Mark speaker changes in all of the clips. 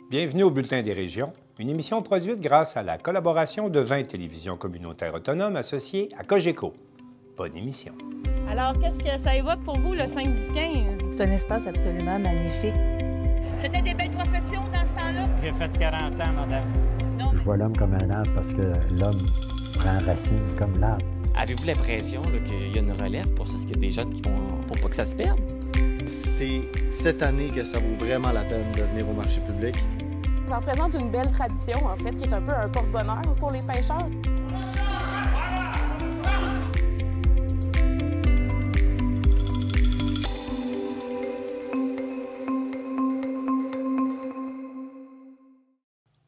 Speaker 1: Bienvenue au Bulletin des régions, une émission produite grâce à la collaboration de 20 télévisions communautaires autonomes associées à Cogeco. Bonne émission.
Speaker 2: Alors, qu'est-ce que ça évoque pour vous, le 5-10-15?
Speaker 3: C'est un espace absolument magnifique.
Speaker 2: C'était des belles professions dans ce temps-là?
Speaker 4: J'ai fait 40 ans, madame.
Speaker 2: Non.
Speaker 5: Je vois l'homme comme un arbre parce que l'homme prend racine comme l'arbre.
Speaker 6: Avez-vous l'impression qu'il y a une relève pour ça? Est-ce qu'il y a des jeunes qui vont pour pas que ça se perde?
Speaker 7: C'est cette année que ça vaut vraiment la peine de venir au marché public.
Speaker 8: Ça représente une belle tradition, en fait, qui est un peu un porte-bonheur pour les pêcheurs.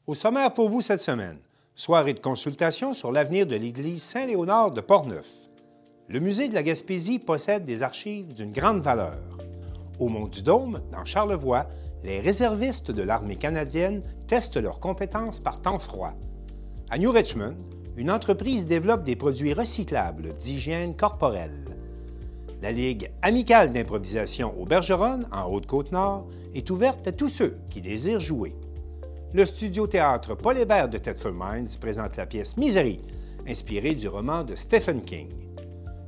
Speaker 1: Au sommaire pour vous cette semaine, soirée de consultation sur l'avenir de l'église Saint-Léonard de Portneuf. Le musée de la Gaspésie possède des archives d'une grande valeur. Au Mont-du-Dôme, dans Charlevoix, les réservistes de l'armée canadienne testent leurs compétences par temps froid. À New Richmond, une entreprise développe des produits recyclables d'hygiène corporelle. La Ligue amicale d'improvisation au Bergeron, en Haute-Côte-Nord, est ouverte à tous ceux qui désirent jouer. Le studio-théâtre Paul Hébert de Thetford Mines présente la pièce Misery, inspirée du roman de Stephen King.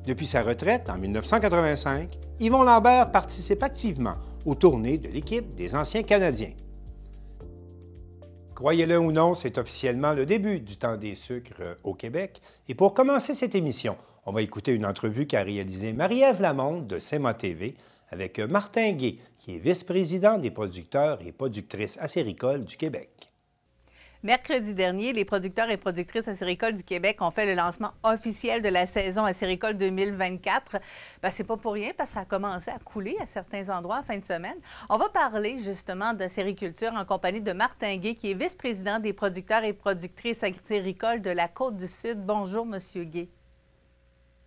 Speaker 1: Depuis sa retraite en 1985, Yvon Lambert participe activement aux tournées de l'équipe des anciens Canadiens. Croyez-le ou non, c'est officiellement le début du temps des sucres au Québec. Et pour commencer cette émission, on va écouter une entrevue qu'a réalisée Marie-Ève Lamonde de CEMA TV avec Martin Gay, qui est vice-président des producteurs et productrices acéricoles du Québec.
Speaker 3: Mercredi dernier, les producteurs et productrices acéricoles du Québec ont fait le lancement officiel de la saison acéricole 2024. C'est pas pour rien parce que ça a commencé à couler à certains endroits en fin de semaine. On va parler justement d'acériculture en compagnie de Martin Gay, qui est vice-président des producteurs et productrices acéricoles de la Côte-du-Sud. Bonjour, Monsieur Gay.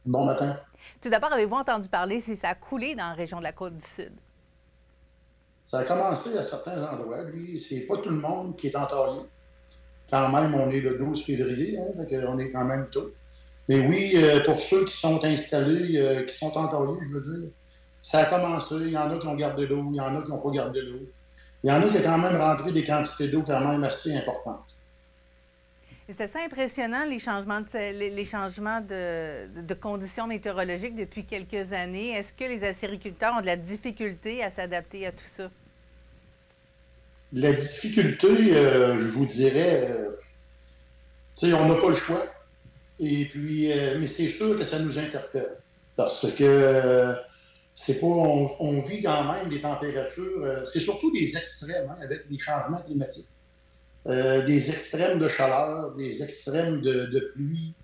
Speaker 9: Bon matin.
Speaker 3: Tout d'abord, avez-vous entendu parler si ça a coulé dans la région de la Côte-du-Sud?
Speaker 9: Ça a commencé à certains endroits. Lui, c'est pas tout le monde qui est entaillé. Quand même, on est le 12 février, on est quand même tôt. Mais oui, pour ceux qui sont installés, qui sont entaillés, je veux dire, ça a commencé. Il y en a qui ont gardé l'eau, il y en a qui n'ont pas gardé l'eau. Il y en a qui ont quand même rentré des quantités d'eau quand même assez importantes.
Speaker 3: C'était ça impressionnant, les changements de conditions météorologiques depuis quelques années. Est-ce que les acériculteurs ont de la difficulté à s'adapter à tout ça?
Speaker 9: La difficulté, je vous dirais, on n'a pas le choix. Et puis, mais c'est sûr que ça nous interpelle. Parce que c'est pas, on vit quand même des températures, c'est surtout des extrêmes avec les changements climatiques. Des extrêmes de chaleur, des extrêmes de pluie,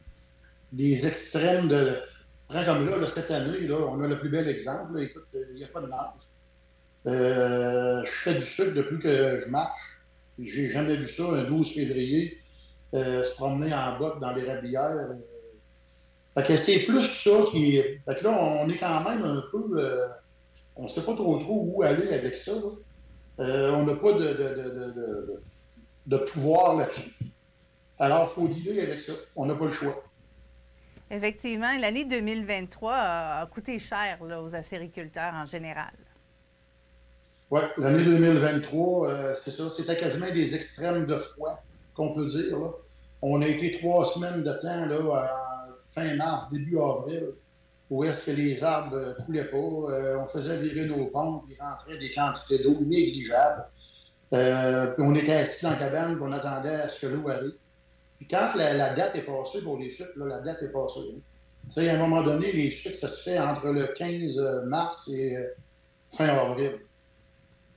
Speaker 9: des extrêmes de... Prends comme là, cette année, là, on a le plus bel exemple. Là, écoute, il n'y a pas de neige. Je fais du sucre depuis que je marche. J'ai jamais vu ça, un 12 février, se promener en botte dans les rablières. Fait que c'est plus ça qui est... Fait que là, on est quand même un peu... on ne sait pas trop où aller avec ça. On n'a pas de pouvoir là-dessus. Alors, il faut dealer avec ça. On n'a pas le choix.
Speaker 3: Effectivement, l'année 2023 a coûté cher là, aux acériculteurs en général.
Speaker 9: Oui, l'année 2023, c'est ça. C'était quasiment des extrêmes de froid, qu'on peut dire. Là. On a été 3 semaines de temps, là, fin mars, début avril, où est-ce que les arbres ne coulaient pas. On faisait virer nos pompes, il rentrait des quantités d'eau négligeables. Puis on était assis dans la cabane, puis on attendait à ce que l'eau arrive. Puis quand la date est passée pour les sucres, là, la date est passée. Tu sais, à un moment donné, les sucres, ça se fait entre le 15 mars et fin avril.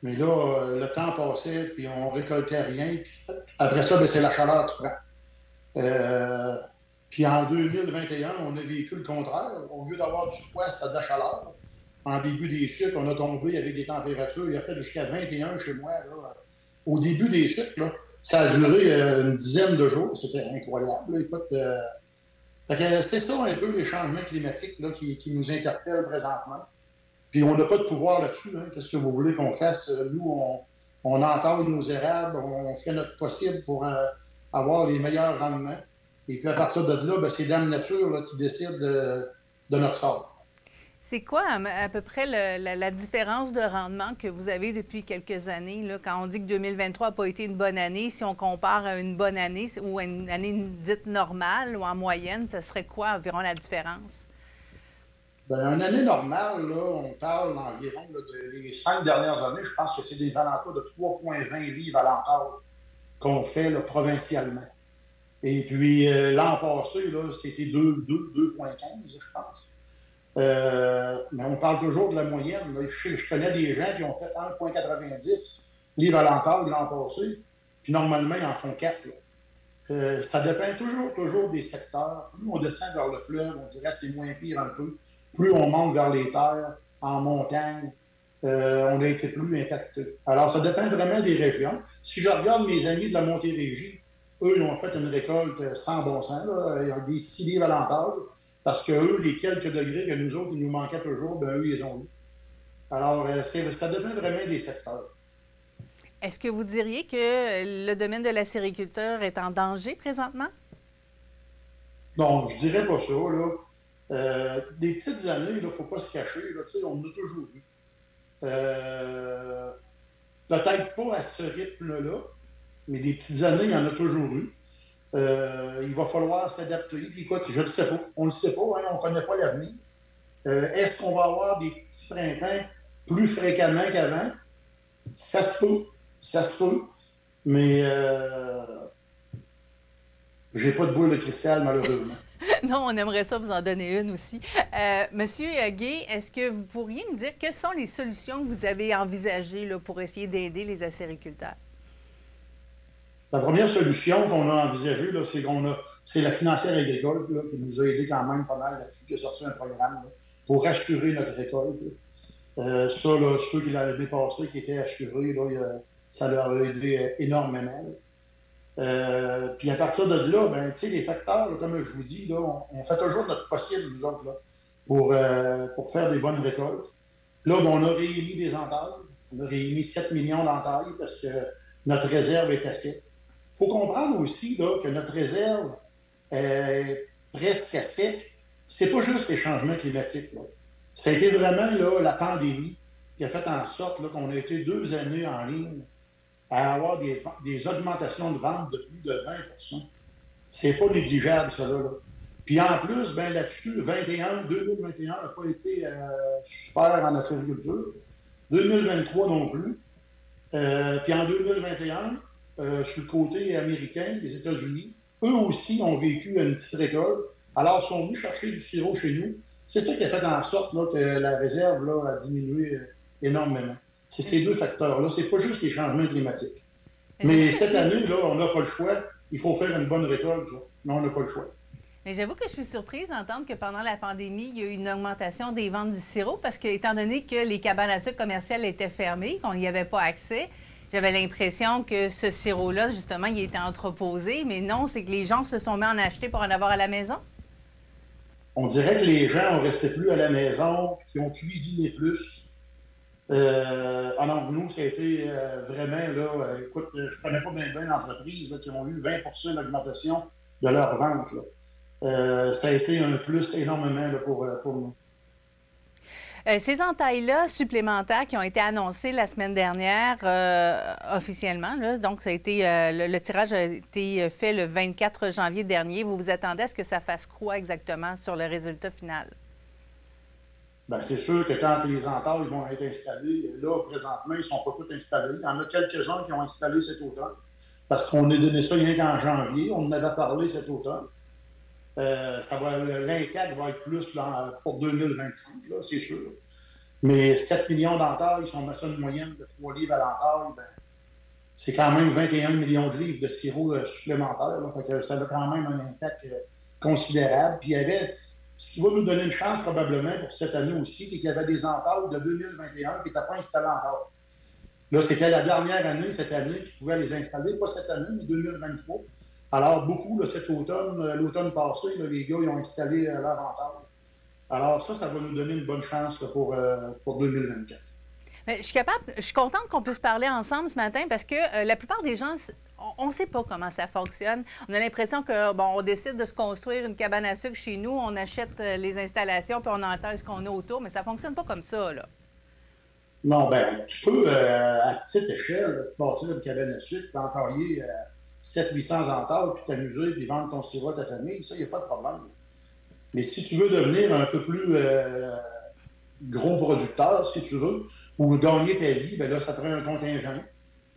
Speaker 9: Mais là, le temps passait, puis on récoltait rien. Puis après ça, c'est la chaleur qui prend. Puis en 2021, on a vécu le contraire. Au lieu d'avoir du froid, c'était de la chaleur. En début des sucres, on a tombé avec des températures. Il a fait jusqu'à 21 chez moi. Là. Au début des sucres, là, ça a duré une dizaine de jours. C'était incroyable. Là. Écoute, c'était ça un peu les changements climatiques là, qui nous interpellent présentement. Puis on n'a pas de pouvoir là-dessus. Hein. Qu'est-ce que vous voulez qu'on fasse? Nous, on entaille nos érables, on fait notre possible pour avoir les meilleurs rendements. Et puis à partir de là, c'est Dame Nature là, qui décide de notre sort.
Speaker 3: C'est quoi à peu près la différence de rendement que vous avez depuis quelques années, là, quand on dit que 2023 n'a pas été une bonne année? Si on compare à une bonne année ou à une année dite normale ou en moyenne, ce serait quoi environ la différence?
Speaker 9: Bien, une année normale, là, on parle environ des 5 dernières années, je pense que c'est des alentours de 3,20 livres à l'entour qu'on fait là, provincialement. Et puis l'an passé, là, c'était 2,15, je pense. Mais on parle toujours de la moyenne. Là. Je connais des gens qui ont fait 1,90 livres à l'entour l'an passé, puis normalement, ils en font 4. Ça dépend toujours des secteurs. Plus on descend vers le fleuve, on dirait que c'est moins pire un peu. Plus on monte vers les terres, en montagne, on a été plus impacté. Alors, ça dépend vraiment des régions. Si je regarde mes amis de la Montérégie, eux, ils ont fait une récolte sans bon sens. Là. Ils ont des 6 livres à l'entour. Parce que eux, les quelques degrés que nous autres, il nous manquait toujours, ben eux, ils ont eu. Alors, ça dépend vraiment des secteurs.
Speaker 3: Est-ce que vous diriez que le domaine de la sériculture est en danger présentement?
Speaker 9: Non, je dirais pas ça, là. Des petites années, il ne faut pas se cacher, là, on en a toujours eu. Peut-être pas à ce rythme-là, mais des petites années, il y en a toujours eu. Il va falloir s'adapter. Puis écoute, je ne le sais pas. On ne le sait pas, hein, on ne connaît pas l'avenir. Est-ce qu'on va avoir des petits printemps plus fréquemment qu'avant? Ça se peut. Ça se peut. Mais j'ai pas de boule de cristal, malheureusement.
Speaker 3: Non, on aimerait ça vous en donner une aussi. Monsieur Gay, est-ce que vous pourriez me dire quelles sont les solutions que vous avez envisagées là, pour essayer d'aider les acériculteurs?
Speaker 9: La première solution qu'on a envisagée, là, c'est la financière agricole là, qui nous a aidé quand même pas mal là-dessus, qui a sorti un programme là, pour assurer notre récolte. Ça, là, ceux qui l'avaient passé, qui étaient assurés, là, ça leur a aidé énormément. Puis à partir de là, ben, les facteurs, là, comme je vous dis, là, on fait toujours notre possible, nous autres, là, pour faire des bonnes récoltes. Là, ben, on a réémis des entailles. On a réémis 7 millions d'entailles parce que notre réserve est à sec. Il faut comprendre aussi là, que notre réserve est presque à sec. C'est pas juste les changements climatiques. Là. Ça a été vraiment là, la pandémie qui a fait en sorte là, qu'on a été 2 années en ligne à avoir des augmentations de vente de plus de 20 %. C'est pas négligeable, ça, là. Puis en plus, ben là-dessus, 2021 n'a pas été super en acériculture. 2023 non plus. Puis en 2021, sur le côté américain, les États-Unis, eux aussi ont vécu une petite récolte. Alors, ils sont venus chercher du sirop chez nous. C'est ça qui a fait en sorte là, que la réserve là, a diminué énormément. C'est ces 2 facteurs-là. C'est pas juste les changements climatiques. Mais cette année, là, on n'a pas le choix. Il faut faire une bonne récolte, là. Mais on n'a pas le choix.
Speaker 3: Mais j'avoue que je suis surprise d'entendre que pendant la pandémie, il y a eu une augmentation des ventes du sirop parce que, étant donné que les cabanes à sucre commerciales étaient fermées, qu'on n'y avait pas accès, j'avais l'impression que ce sirop-là, justement, il était entreposé. Mais non, c'est que les gens se sont mis à en acheter pour en avoir à la maison.
Speaker 9: On dirait que les gens ont resté plus à la maison, qu'ils ont cuisiné plus. Non, nous, ça a été vraiment, là, écoute, je ne connais pas bien d'entreprises qui ont eu 20 d'augmentation de leur vente. Là. Ça a été un plus énormément là, pour nous.
Speaker 3: Ces entailles-là supplémentaires qui ont été annoncées la semaine dernière officiellement, là, donc ça a été le tirage a été fait le 24 janvier dernier. Vous vous attendez à ce que ça fasse quoi exactement sur le résultat final?
Speaker 9: Bien, c'est sûr que quand les entailles vont être installées, là, présentement, ils ne sont pas tous installés. Il y en a quelques-uns qui ont installé cet automne, parce qu'on a donné ça rien qu'en janvier. On en avait parlé cet automne. L'impact va être plus là, pour 2025, là, c'est sûr. Mais 7 millions d'entailles, si on met ça une moyenne de 3 livres à l'entaille, ben, c'est quand même 21 millions de livres de sirop supplémentaires. Là, fait que ça a quand même un impact considérable. Puis il y avait, ce qui va nous donner une chance probablement pour cette année aussi, c'est qu'il y avait des entailles de 2021 qui n'étaient pas installées encore. Là, c'était la dernière année, cette année, qui pouvaient les installer, pas cette année, mais 2023. Alors, beaucoup, là, cet automne, l'automne passé, là, les gars, ils ont installé leur entaille. Alors, ça va nous donner une bonne chance là, pour 2024.
Speaker 3: Mais je suis contente qu'on puisse parler ensemble ce matin parce que la plupart des gens, on ne sait pas comment ça fonctionne. On a l'impression que, bon, on décide de se construire une cabane à sucre chez nous, on achète les installations puis on enterre ce qu'on a autour, mais ça ne fonctionne pas comme ça, là.
Speaker 9: Non, ben, tu peux, à petite échelle, te bâtir une cabane à sucre, puis entailler 700-800 entailles, puis t'amuser, puis vendre ton sirop à ta famille, ça, il n'y a pas de problème. Mais si tu veux devenir un peu plus gros producteur, si tu veux, ou gagner ta vie, ben là, ça prend un contingent.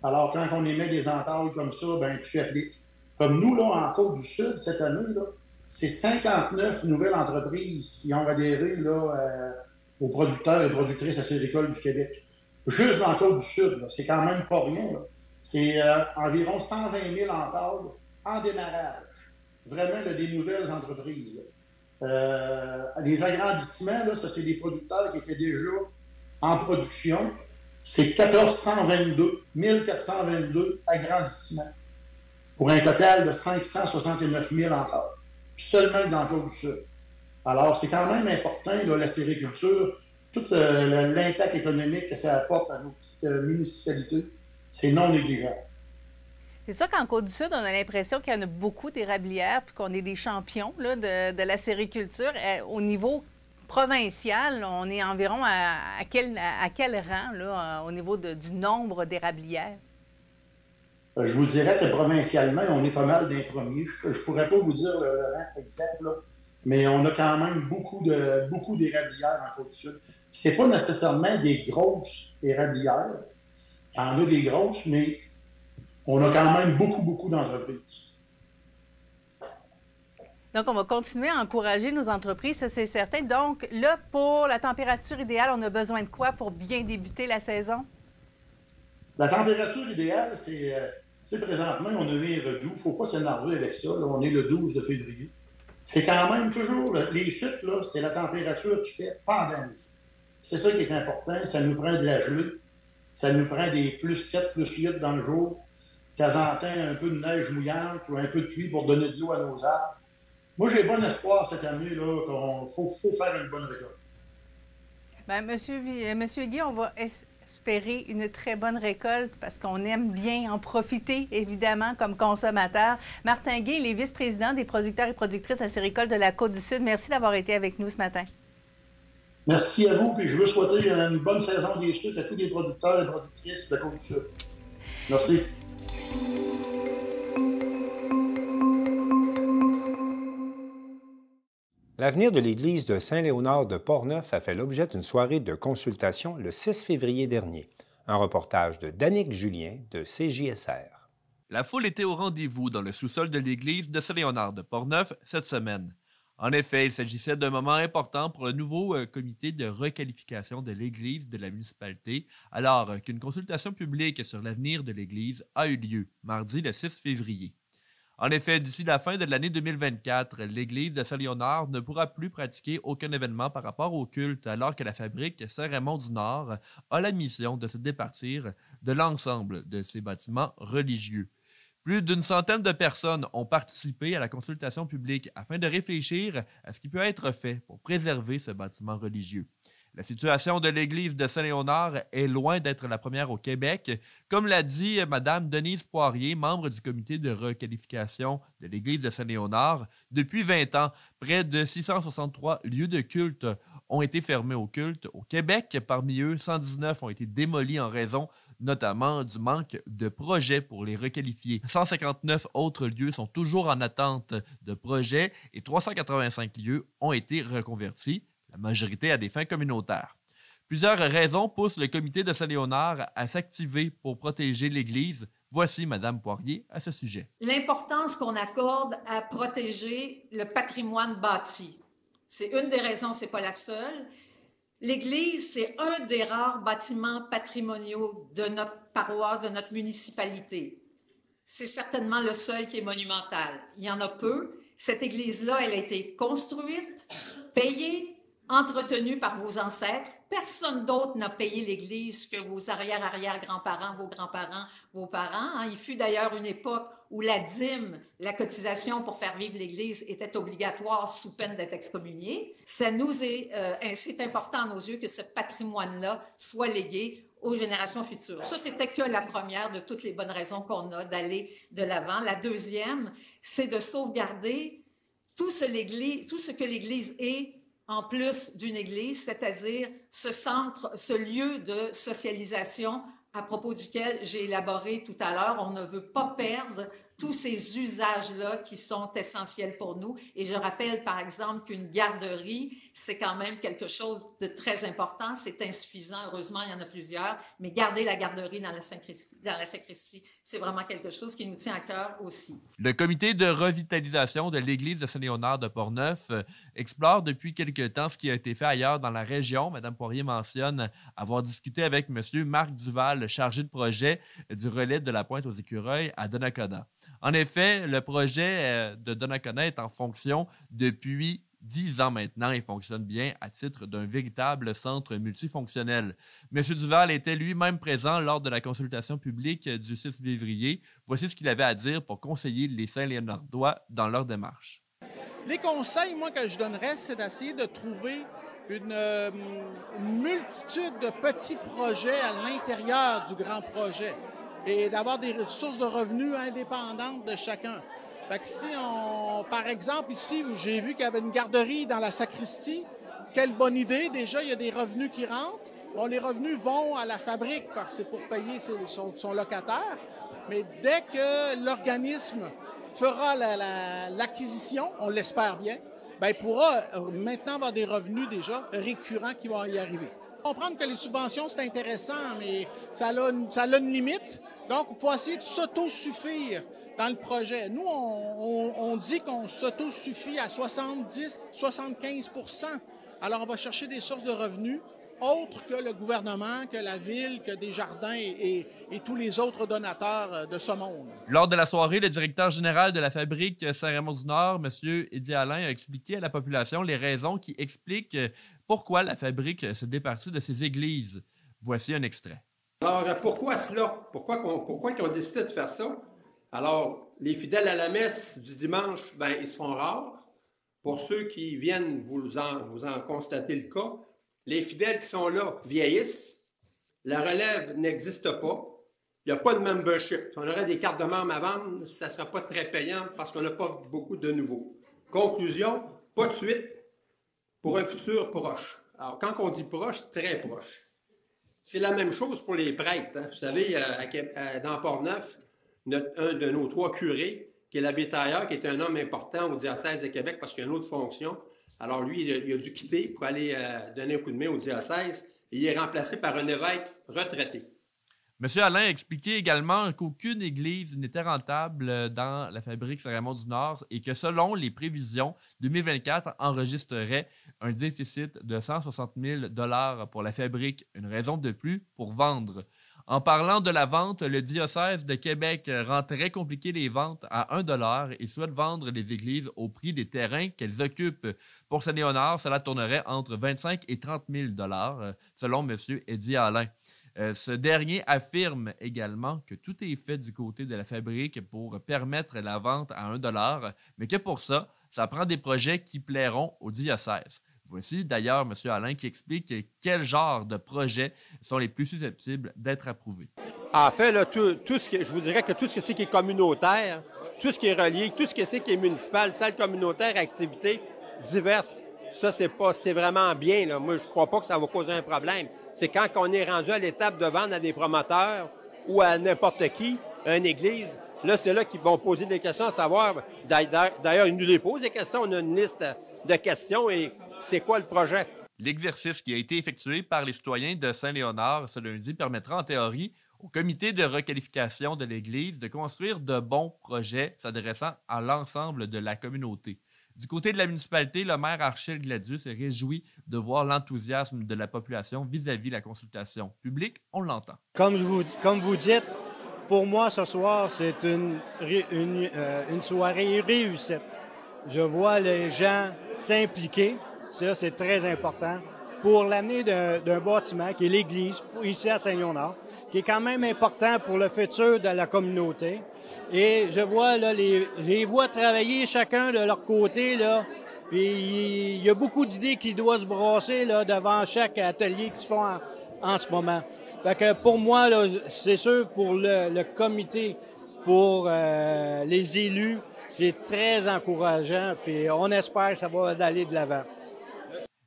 Speaker 9: Alors, quand on émet des entailles comme ça, ben tu appliques. Comme nous, là, en Côte-du-Sud, cette année, là, c'est 59 nouvelles entreprises qui ont adhéré là, aux producteurs et productrices acéricoles du Québec. Juste dans la Côte-du-Sud, là, c'est quand même pas rien. Là. C'est environ 120 000 entailles en démarrage. Vraiment, là, des nouvelles entreprises. Les agrandissements, là, ça, c'est des producteurs qui étaient déjà en production. C'est 1422 agrandissements pour un total de 569 000 entailles. Seulement dans le Côte-du-Sud. Alors, c'est quand même important, là, la sériculture, tout l'impact économique que ça apporte à nos petites municipalités, c'est non négligeable.
Speaker 3: C'est ça qu'en Côte-du-Sud, on a l'impression qu'il y en a beaucoup d'érablières puis qu'on est des champions là, de la sériculture. Au niveau provincial, on est environ à quel rang là, au niveau du nombre d'érablières?
Speaker 9: Je vous dirais que provincialement, on est pas mal des premiers. Je ne pourrais pas vous dire le rang exact, là, mais on a quand même beaucoup d'érablières en Côte-du-Sud. Ce n'est pas nécessairement des grosses érablières. Il y en a des grosses, mais on a quand même beaucoup d'entreprises.
Speaker 3: Donc, on va continuer à encourager nos entreprises, ça c'est certain. Donc, là, pour la température idéale, on a besoin de quoi pour bien débuter la saison? La
Speaker 9: température idéale, c'est présentement, on a eu un redout. Il ne faut pas s'énerver avec ça. Là, on est le 12 de février. C'est quand même toujours, les chutes, là, c'est la température qui fait pendant les chutes. C'est ça qui est important. Ça nous prend de la gelée. Ça nous prend des plus 7, plus 8 dans le jour. De temps en temps, un peu de neige mouillante ou un peu de pluie pour donner de l'eau à nos arbres. Moi, j'ai bon espoir cette année là, qu'il faut faire une bonne récolte.
Speaker 3: Bien, Monsieur Guy, on va espérer une très bonne récolte parce qu'on aime bien en profiter, évidemment, comme consommateur. Martin Guy, il est vice-président des producteurs et productrices acéricoles de la Côte-du-Sud. Merci d'avoir été avec nous ce matin.
Speaker 9: Merci à vous, puis je veux souhaiter une bonne saison des sucres à tous les producteurs et productrices de la Côte-du-Sud. Merci.
Speaker 1: L'avenir de l'église de Saint-Léonard de Portneuf a fait l'objet d'une soirée de consultation le 6 février dernier. Un reportage de Danick Julien de CJSR.
Speaker 4: La foule était au rendez-vous dans le sous-sol de l'église de Saint-Léonard de Portneuf cette semaine. En effet, il s'agissait d'un moment important pour le nouveau comité de requalification de l'église de la municipalité, alors qu'une consultation publique sur l'avenir de l'église a eu lieu mardi le 6 février. En effet, d'ici la fin de l'année 2024, l'église de Saint-Léonard ne pourra plus pratiquer aucun événement par rapport au culte, alors que la fabrique Saint-Raymond-du-Nord a la mission de se départir de l'ensemble de ses bâtiments religieux. Plus d'une centaine de personnes ont participé à la consultation publique afin de réfléchir à ce qui peut être fait pour préserver ce bâtiment religieux. La situation de l'église de Saint-Léonard est loin d'être la première au Québec, comme l'a dit Mme Denise Poirier, membre du comité de requalification de l'église de Saint-Léonard. Depuis 20 ans, près de 663 lieux de culte ont été fermés au culte au Québec. Parmi eux, 119 ont été démolis en raison notamment du manque de projets pour les requalifier. 159 autres lieux sont toujours en attente de projets et 385 lieux ont été reconvertis, la majorité à des fins communautaires. Plusieurs raisons poussent le comité de Saint-Léonard à s'activer pour protéger l'Église. Voici Mme Poirier à ce sujet.
Speaker 10: L'importance qu'on accorde à protéger le patrimoine bâti. C'est une des raisons, ce n'est pas la seule. L'Église, c'est un des rares bâtiments patrimoniaux de notre paroisse, de notre municipalité. C'est certainement le seul qui est monumental. Il y en a peu. Cette église-là, elle a été construite, payée, entretenue par vos ancêtres. Personne d'autre n'a payé l'église que vos arrière-arrière-grands-parents, vos grands-parents, vos parents. Il fut d'ailleurs une époque où la dîme, la cotisation pour faire vivre l'église, était obligatoire sous peine d'être excommunié. Ça nous est, c'est important à nos yeux que ce patrimoine-là soit légué aux générations futures. Ça, c'était que la première de toutes les bonnes raisons qu'on a d'aller de l'avant. La deuxième, c'est de sauvegarder tout ce que l'Église est en plus d'une Église, c'est-à-dire ce centre, ce lieu de socialisation à propos duquel j'ai élaboré tout à l'heure. On ne veut pas perdre tous ces usages-là qui sont essentiels pour nous. Et je rappelle, par exemple, qu'une garderie, c'est quand même quelque chose de très important. C'est insuffisant. Heureusement, il y en a plusieurs. Mais garder la garderie dans la sacristie, c'est vraiment quelque chose qui nous tient à cœur aussi.
Speaker 4: Le comité de revitalisation de l'église de Saint-Léonard de Portneuf explore depuis quelque temps ce qui a été fait ailleurs dans la région. Mme Poirier mentionne avoir discuté avec M. Marc Duval, le chargé de projet du relais de la Pointe aux Écureuils à Donnacona. En effet, le projet de Donnacona est en fonction depuis 10 ans maintenant et fonctionne bien à titre d'un véritable centre multifonctionnel. M. Duval était lui-même présent lors de la consultation publique du 6 février. Voici ce qu'il avait à dire pour conseiller les Saint-Léonardois dans leur démarche.
Speaker 11: Les conseils, moi, que je donnerais, c'est d'essayer de trouver une multitude de petits projets à l'intérieur du grand projet et d'avoir des sources de revenus indépendantes de chacun. Fait que si par exemple, ici, j'ai vu qu'il y avait une garderie dans la sacristie, quelle bonne idée. Déjà, il y a des revenus qui rentrent. Bon, les revenus vont à la fabrique parce que c'est pour payer son locataire. Mais dès que l'organisme fera l'acquisition, on l'espère bien, bien, il pourra maintenant avoir des revenus déjà récurrents qui vont y arriver. Comprendre que les subventions, c'est intéressant, mais ça a une limite. Donc, il faut essayer de s'autosuffire dans le projet. Nous, on dit qu'on s'autosuffit à 70-75 %. Alors, on va chercher des sources de revenus autres que le gouvernement, que la ville, que Desjardins et tous les autres donateurs de ce monde.
Speaker 4: Lors de la soirée, le directeur général de la fabrique Saint-Raymond-du-Nord, M. Eddy Alain, a expliqué à la population les raisons qui expliquent pourquoi la fabrique se départit de ses églises. Voici un extrait.
Speaker 12: Alors, pourquoi cela? Pourquoi ils ont décidé de faire ça? Alors, les fidèles à la messe du dimanche, ben, ils se font rares. Pour ceux qui viennent, vous en constatez le cas. Les fidèles qui sont là vieillissent. La relève n'existe pas. Il n'y a pas de membership. Si on aurait des cartes de membres à vendre, ça ne sera pas très payant parce qu'on n'a pas beaucoup de nouveaux. Conclusion, pas de suite pour un futur proche. Alors, quand on dit proche, c'est très proche. C'est la même chose pour les prêtres. Hein. Vous savez, dans Portneuf, un de nos 3 curés, qui est l'abbé Tailleur, qui est un homme important au diocèse de Québec parce qu'il a une autre fonction. Alors lui, il a dû quitter pour aller donner un coup de main au diocèse et il est remplacé par un évêque retraité.
Speaker 4: M. Alain a expliqué également qu'aucune église n'était rentable dans la fabrique Saint-Raymond-du-Nord et que selon les prévisions, 2024 enregistrerait un déficit de 160 000 $ pour la fabrique, une raison de plus pour vendre. En parlant de la vente, le diocèse de Québec rend très compliqué les ventes à 1 $ et souhaite vendre les églises au prix des terrains qu'elles occupent. Pour Saint-Léonard, cela tournerait entre 25 et 30 000 $, selon M. Eddy Alain. Ce dernier affirme également que tout est fait du côté de la fabrique pour permettre la vente à 1 $, mais que pour ça, ça prend des projets qui plairont au diocèse. Voici d'ailleurs M. Alain qui explique quel genre de projets sont les plus susceptibles d'être approuvés.
Speaker 13: En fait, là, je vous dirais que tout ce qui est communautaire, tout ce qui est relié, tout ce qui est municipal, salle communautaire, activités diverses, ça, c'est vraiment bien. Là. Moi, je ne crois pas que ça va causer un problème. C'est quand on est rendu à l'étape de vendre à des promoteurs ou à n'importe qui, à une église, là, c'est là qu'ils vont poser des questions à savoir. D'ailleurs, ils nous les posent des questions. On a une liste de questions et c'est quoi le projet?
Speaker 4: L'exercice qui a été effectué par les citoyens de Saint-Léonard ce lundi permettra en théorie au comité de requalification de l'Église de construire de bons projets s'adressant à l'ensemble de la communauté. Du côté de la municipalité, le maire Archil Gladius se réjouit de voir l'enthousiasme de la population vis-à-vis de la consultation publique. On l'entend.
Speaker 14: Comme vous dites, pour moi, ce soir, c'est une soirée réussite. Je vois les gens s'impliquer. Ça, c'est très important pour l'année d'un bâtiment qui est l'Église, ici à Saint-Léonard, qui est quand même important pour le futur de la communauté. Et je vois, là, les vois travailler chacun de leur côté, là. Puis il y a beaucoup d'idées qui doivent se brasser, là, devant chaque atelier qui se font en ce moment. Fait que pour moi, là, c'est sûr, pour le comité, pour les élus, c'est très encourageant, puis on espère que ça va aller de l'avant.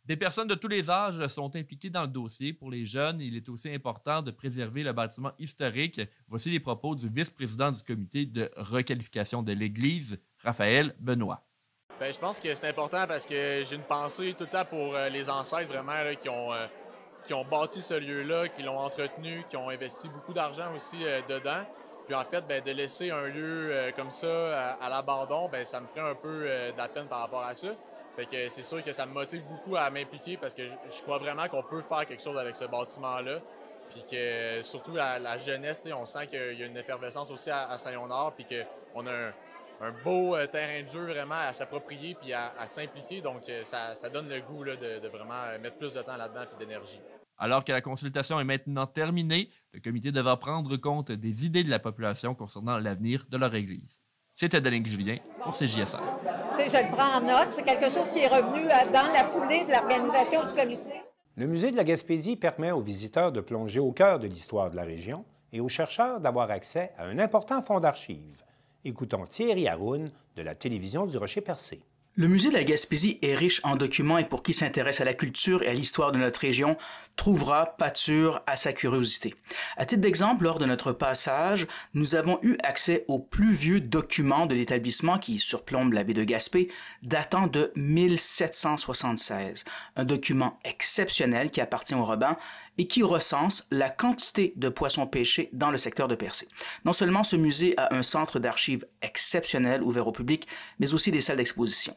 Speaker 4: Des personnes de tous les âges sont impliquées dans le dossier. Pour les jeunes, il est aussi important de préserver le bâtiment historique. Voici les propos du vice-président du comité de requalification de l'Église, Raphaël Benoît.
Speaker 15: Bien, je pense que c'est important parce que j'ai une pensée tout le temps pour les ancêtres vraiment là, qui ont bâti ce lieu-là, qui l'ont entretenu, qui ont investi beaucoup d'argent aussi dedans. Puis en fait, bien, de laisser un lieu comme ça à l'abandon, bien, ça me ferait un peu de la peine par rapport à ça. Fait que c'est sûr que ça me motive beaucoup à m'impliquer parce que je crois vraiment qu'on peut faire quelque chose avec ce bâtiment-là. Puis que surtout la jeunesse, on sent qu'il y a une effervescence aussi à Saint-Léonard, puis qu'on a un beau terrain de jeu vraiment à s'approprier puis à s'impliquer. Donc ça donne le goût là, de vraiment mettre plus de temps là-dedans et d'énergie.
Speaker 4: Alors que la consultation est maintenant terminée, le comité devra prendre compte des idées de la population concernant l'avenir de leur église. C'était Danick Julien pour CJSR.
Speaker 10: Je le prends en note. C'est quelque chose qui est revenu dans la foulée de l'organisation du comité.
Speaker 1: Le musée de la Gaspésie permet aux visiteurs de plonger au cœur de l'histoire de la région et aux chercheurs d'avoir accès à un important fonds d'archives. Écoutons Thierry Haroun de la télévision du Rocher-Percé.
Speaker 16: Le musée de la Gaspésie est riche en documents et pour qui s'intéresse à la culture et à l'histoire de notre région, trouvera pâture à sa curiosité. À titre d'exemple, lors de notre passage, nous avons eu accès aux plus vieux documents de l'établissement qui surplombe la baie de Gaspé, datant de 1776. Un document exceptionnel qui appartient au Robin et qui recense la quantité de poissons pêchés dans le secteur de Percé. Non seulement ce musée a un centre d'archives exceptionnel ouvert au public, mais aussi des salles d'exposition.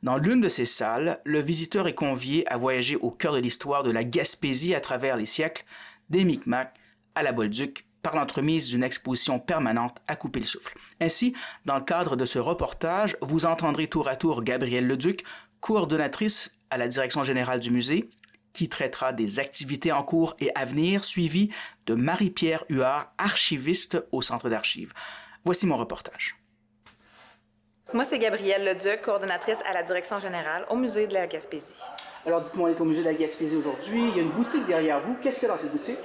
Speaker 16: Dans l'une de ces salles, le visiteur est convié à voyager au cœur de l'histoire de la Gaspésie à travers les siècles, des Micmacs à la Bolduc, par l'entremise d'une exposition permanente à couper le souffle. Ainsi, dans le cadre de ce reportage, vous entendrez tour à tour Gabrielle Leduc, coordonnatrice à la direction générale du musée, qui traitera des activités en cours et à venir, suivies de Marie-Pierre Huard, archiviste au Centre d'archives. Voici mon reportage.
Speaker 17: Moi, c'est Gabrielle Leduc, coordonnatrice à la direction générale au Musée de la Gaspésie.
Speaker 16: Alors, dites-moi, on est au Musée de la Gaspésie aujourd'hui. Il y a une boutique derrière vous. Qu'est-ce qu'il y a dans cette boutique?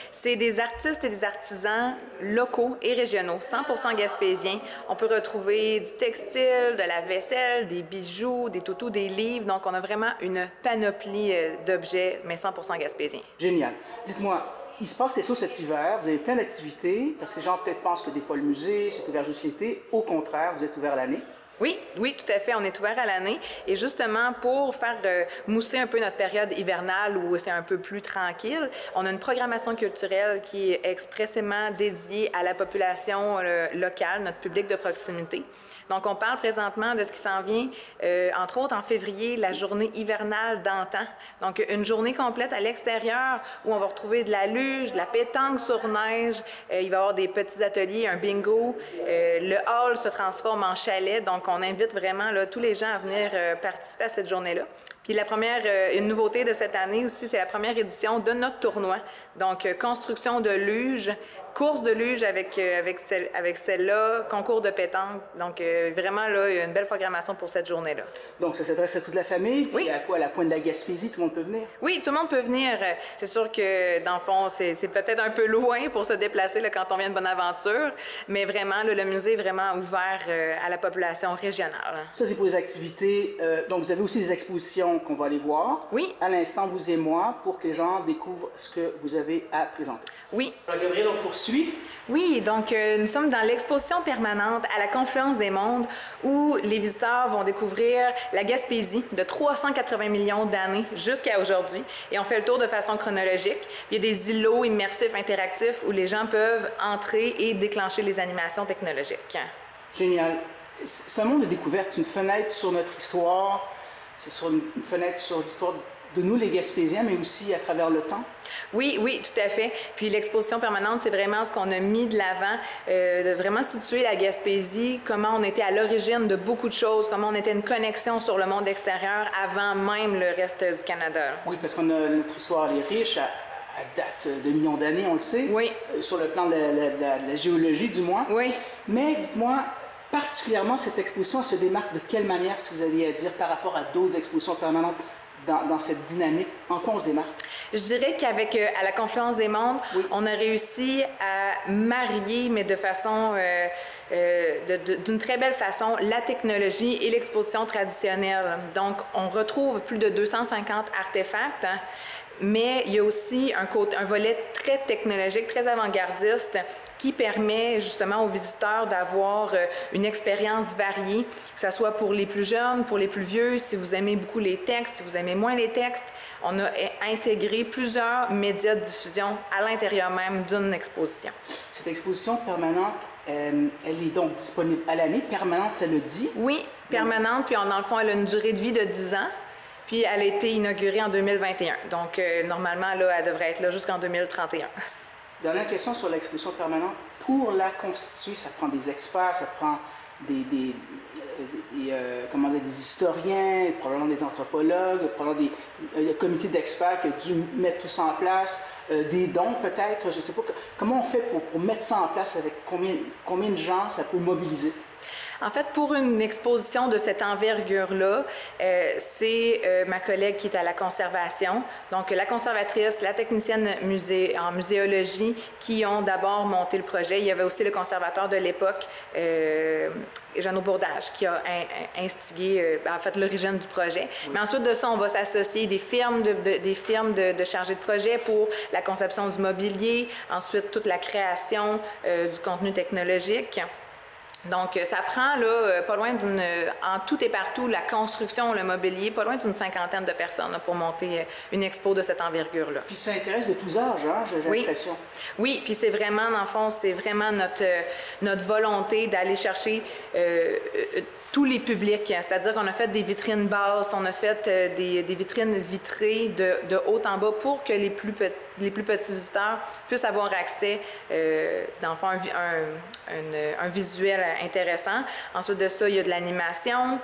Speaker 17: C'est des artistes et des artisans locaux et régionaux, 100% gaspésiens. On peut retrouver du textile, de la vaisselle, des bijoux, des toutous, des livres. Donc, on a vraiment une panoplie d'objets, mais 100% gaspésiens.
Speaker 16: Génial. Dites-moi, il se passe quelque chose cet hiver, vous avez plein d'activités, parce que les gens peut-être pensent que des fois le musée, c'est ouvert juste l'été. Au contraire, vous êtes ouvert l'année.
Speaker 17: Oui, tout à fait. On est ouvert à l'année. Et justement, pour faire mousser un peu notre période hivernale où c'est un peu plus tranquille, on a une programmation culturelle qui est expressément dédiée à la population locale, notre public de proximité. Donc, on parle présentement de ce qui s'en vient, entre autres en février, la journée hivernale d'antan. Donc, une journée complète à l'extérieur où on va retrouver de la luge, de la pétanque sur neige. Il va y avoir des petits ateliers, un bingo. Le hall se transforme en chalet. Donc, on invite vraiment là, tous les gens à venir participer à cette journée-là. Puis une nouveauté de cette année aussi, c'est la première édition de notre tournoi. Donc, construction de luge, course de luge avec celle-là, concours de pétanque. Donc, vraiment, là, il y a une belle programmation pour cette journée-là.
Speaker 16: Donc, ça s'adresse à toute la famille?
Speaker 17: Oui.
Speaker 16: Puis à quoi? À la pointe de la Gaspésie, tout le monde peut venir?
Speaker 17: Oui, tout le monde peut venir. C'est sûr que, dans le fond, c'est peut-être un peu loin pour se déplacer là, quand on vient de Bonaventure, mais vraiment, là, le musée est vraiment ouvert à la population régionale.
Speaker 16: Ça, c'est pour les activités. Donc, vous avez aussi des expositions qu'on va aller voir.
Speaker 17: Oui.
Speaker 16: À l'instant, vous et moi, pour que les gens découvrent ce que vous avez à présenter.
Speaker 17: Oui.
Speaker 16: Alors, Gabrielle, on poursuit.
Speaker 17: Oui, donc nous sommes dans l'exposition permanente à la Confluence des mondes où les visiteurs vont découvrir la Gaspésie de 380 millions d'années jusqu'à aujourd'hui. Et on fait le tour de façon chronologique. Il y a des îlots immersifs interactifs où les gens peuvent entrer et déclencher les animations technologiques.
Speaker 16: Génial. C'est un monde de découverte, une fenêtre sur notre histoire. C'est sur une fenêtre sur l'histoire de nous, les Gaspésiens, mais aussi à travers le temps.
Speaker 17: Oui, tout à fait. Puis l'exposition permanente, c'est vraiment ce qu'on a mis de l'avant, de vraiment situer la Gaspésie, comment on était à l'origine de beaucoup de choses, comment on était une connexion sur le monde extérieur avant même le reste du Canada.
Speaker 16: Oui, parce qu'on a notre histoire est riche, à date de millions d'années, on le sait.
Speaker 17: Oui.
Speaker 16: Sur le plan de la géologie, du moins.
Speaker 17: Oui.
Speaker 16: Mais dites-moi, particulièrement, cette exposition, elle se démarque de quelle manière, si vous aviez à dire, par rapport à d'autres expositions permanentes dans cette dynamique? En quoi on se démarque?
Speaker 17: Je dirais qu'avec à la Confluence des mondes, on a réussi à marier, mais de façon, d'une très belle façon, la technologie et l'exposition traditionnelle. Donc, on retrouve plus de 250 artefacts, hein, mais il y a aussi un volet très technologique, très avant-gardiste, qui permet justement aux visiteurs d'avoir une expérience variée, que ce soit pour les plus jeunes, pour les plus vieux, si vous aimez beaucoup les textes, si vous aimez moins les textes. On a intégré plusieurs médias de diffusion à l'intérieur même d'une exposition.
Speaker 16: Cette exposition permanente, elle est donc disponible à l'année, permanente, ça le dit?
Speaker 17: Oui, permanente, puis dans le fond, elle a une durée de vie de 10 ans. Puis elle a été inaugurée en 2021. Donc, normalement, là, elle devrait être là jusqu'en 2031.
Speaker 16: Dernière question sur l'exposition permanente. Pour la constituer, ça prend des experts, ça prend des historiens, probablement des anthropologues, probablement le comité d'experts qui a dû mettre tout ça en place, des dons peut-être, je ne sais pas. Comment on fait pour mettre ça en place, avec combien de gens ça peut mobiliser?
Speaker 17: En fait, pour une exposition de cette envergure-là, c'est ma collègue qui est à la conservation, donc la conservatrice, la technicienne en muséologie qui ont d'abord monté le projet. Il y avait aussi le conservateur de l'époque, Jeannot Bourdage, qui a instigé en fait l'origine du projet. Oui. Mais ensuite de ça, on va s'associer des firmes de chargés de projet pour la conception du mobilier, ensuite toute la création du contenu technologique. Donc, ça prend, là, pas loin en tout et partout, la construction, le mobilier, pas loin d'une 50aine de personnes là, pour monter une expo de cette envergure-là.
Speaker 16: Puis ça intéresse de tous âges, hein, j'ai l'impression.
Speaker 17: Oui, puis c'est vraiment, dans le fond, c'est vraiment notre volonté d'aller chercher tous les publics. C'est-à-dire qu'on a fait des vitrines basses, on a fait des vitrines vitrées de haut en bas pour que les plus petits visiteurs puissent avoir accès, dans le fond, un visuel intéressant. Ensuite de ça, il y a de l'animation,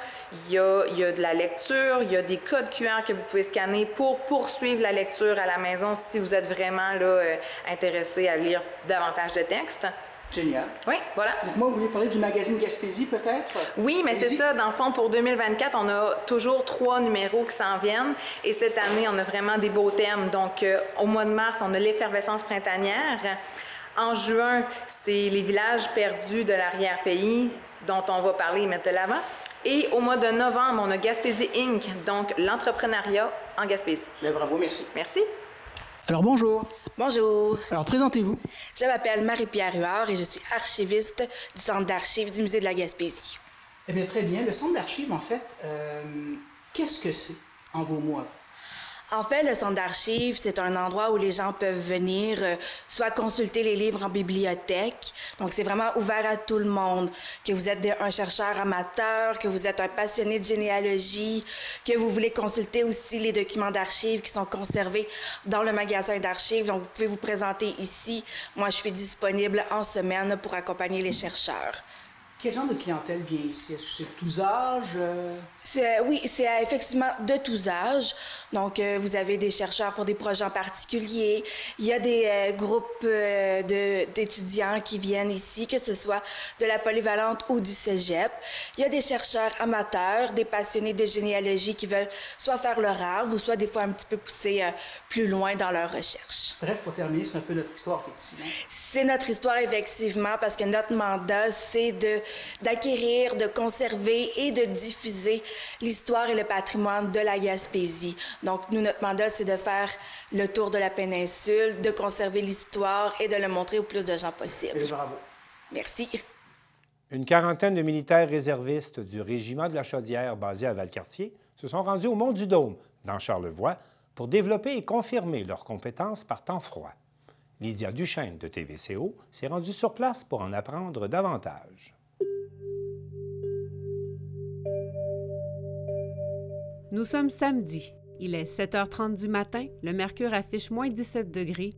Speaker 17: il y a de la lecture, il y a des codes QR que vous pouvez scanner pour poursuivre la lecture à la maison si vous êtes vraiment là, intéressé à lire davantage de textes.
Speaker 16: Génial.
Speaker 17: Oui, voilà.
Speaker 16: Dites-moi, vous voulez parler du magazine Gaspésie, peut-être?
Speaker 17: Oui, mais c'est ça. Dans le fond, pour 2024, on a toujours 3 numéros qui s'en viennent. Et cette année, on a vraiment des beaux thèmes. Donc, au mois de mars, on a l'effervescence printanière. En juin, c'est les villages perdus de l'arrière-pays, dont on va parler et mettre de l'avant. Et au mois de novembre, on a Gaspésie Inc., donc l'entrepreneuriat en Gaspésie.
Speaker 16: Bien, bravo, merci.
Speaker 17: Merci.
Speaker 16: Alors, bonjour.
Speaker 18: Bonjour.
Speaker 16: Alors, présentez-vous.
Speaker 18: Je m'appelle Marie-Pierre Huard et je suis archiviste du Centre d'archives du Musée de la Gaspésie.
Speaker 16: Eh bien, très bien. Le Centre d'archives, en fait, qu'est-ce que c'est, en vos mots?
Speaker 18: En fait, le Centre d'archives, c'est un endroit où les gens peuvent venir soit consulter les livres en bibliothèque. Donc, c'est vraiment ouvert à tout le monde. Que vous êtes un chercheur amateur, que vous êtes un passionné de généalogie, que vous voulez consulter aussi les documents d'archives qui sont conservés dans le magasin d'archives. Donc, vous pouvez vous présenter ici. Moi, je suis disponible en semaine pour accompagner les chercheurs.
Speaker 16: Quel genre de clientèle vient ici? Est-ce que c'est de tous âges?
Speaker 18: Oui, c'est effectivement de tous âges. Donc, vous avez des chercheurs pour des projets en particulier. Il y a des groupes d'étudiants qui viennent ici, que ce soit de la polyvalente ou du cégep. Il y a des chercheurs amateurs, des passionnés de généalogie qui veulent soit faire leur arbre ou soit des fois un petit peu pousser plus loin dans leur recherche.
Speaker 16: Bref, pour terminer, c'est un peu notre histoire qui est ici. Hein?
Speaker 18: C'est notre histoire, effectivement, parce que notre mandat, c'est d'acquérir, de conserver et de diffuser l'histoire et le patrimoine de la Gaspésie. Donc, nous, notre mandat, c'est de faire le tour de la péninsule, de conserver l'histoire et de le montrer au plus de gens possible.
Speaker 16: Et bravo.
Speaker 18: Merci.
Speaker 1: Une quarantaine de militaires réservistes du régiment de la Chaudière basé à Valcartier se sont rendus au Mont-du-Dôme, dans Charlevoix, pour développer et confirmer leurs compétences par temps froid. Lydia Duchesne de TVCO s'est rendue sur place pour en apprendre davantage.
Speaker 19: Nous sommes samedi. Il est 7h30 du matin, le mercure affiche moins 17 degrés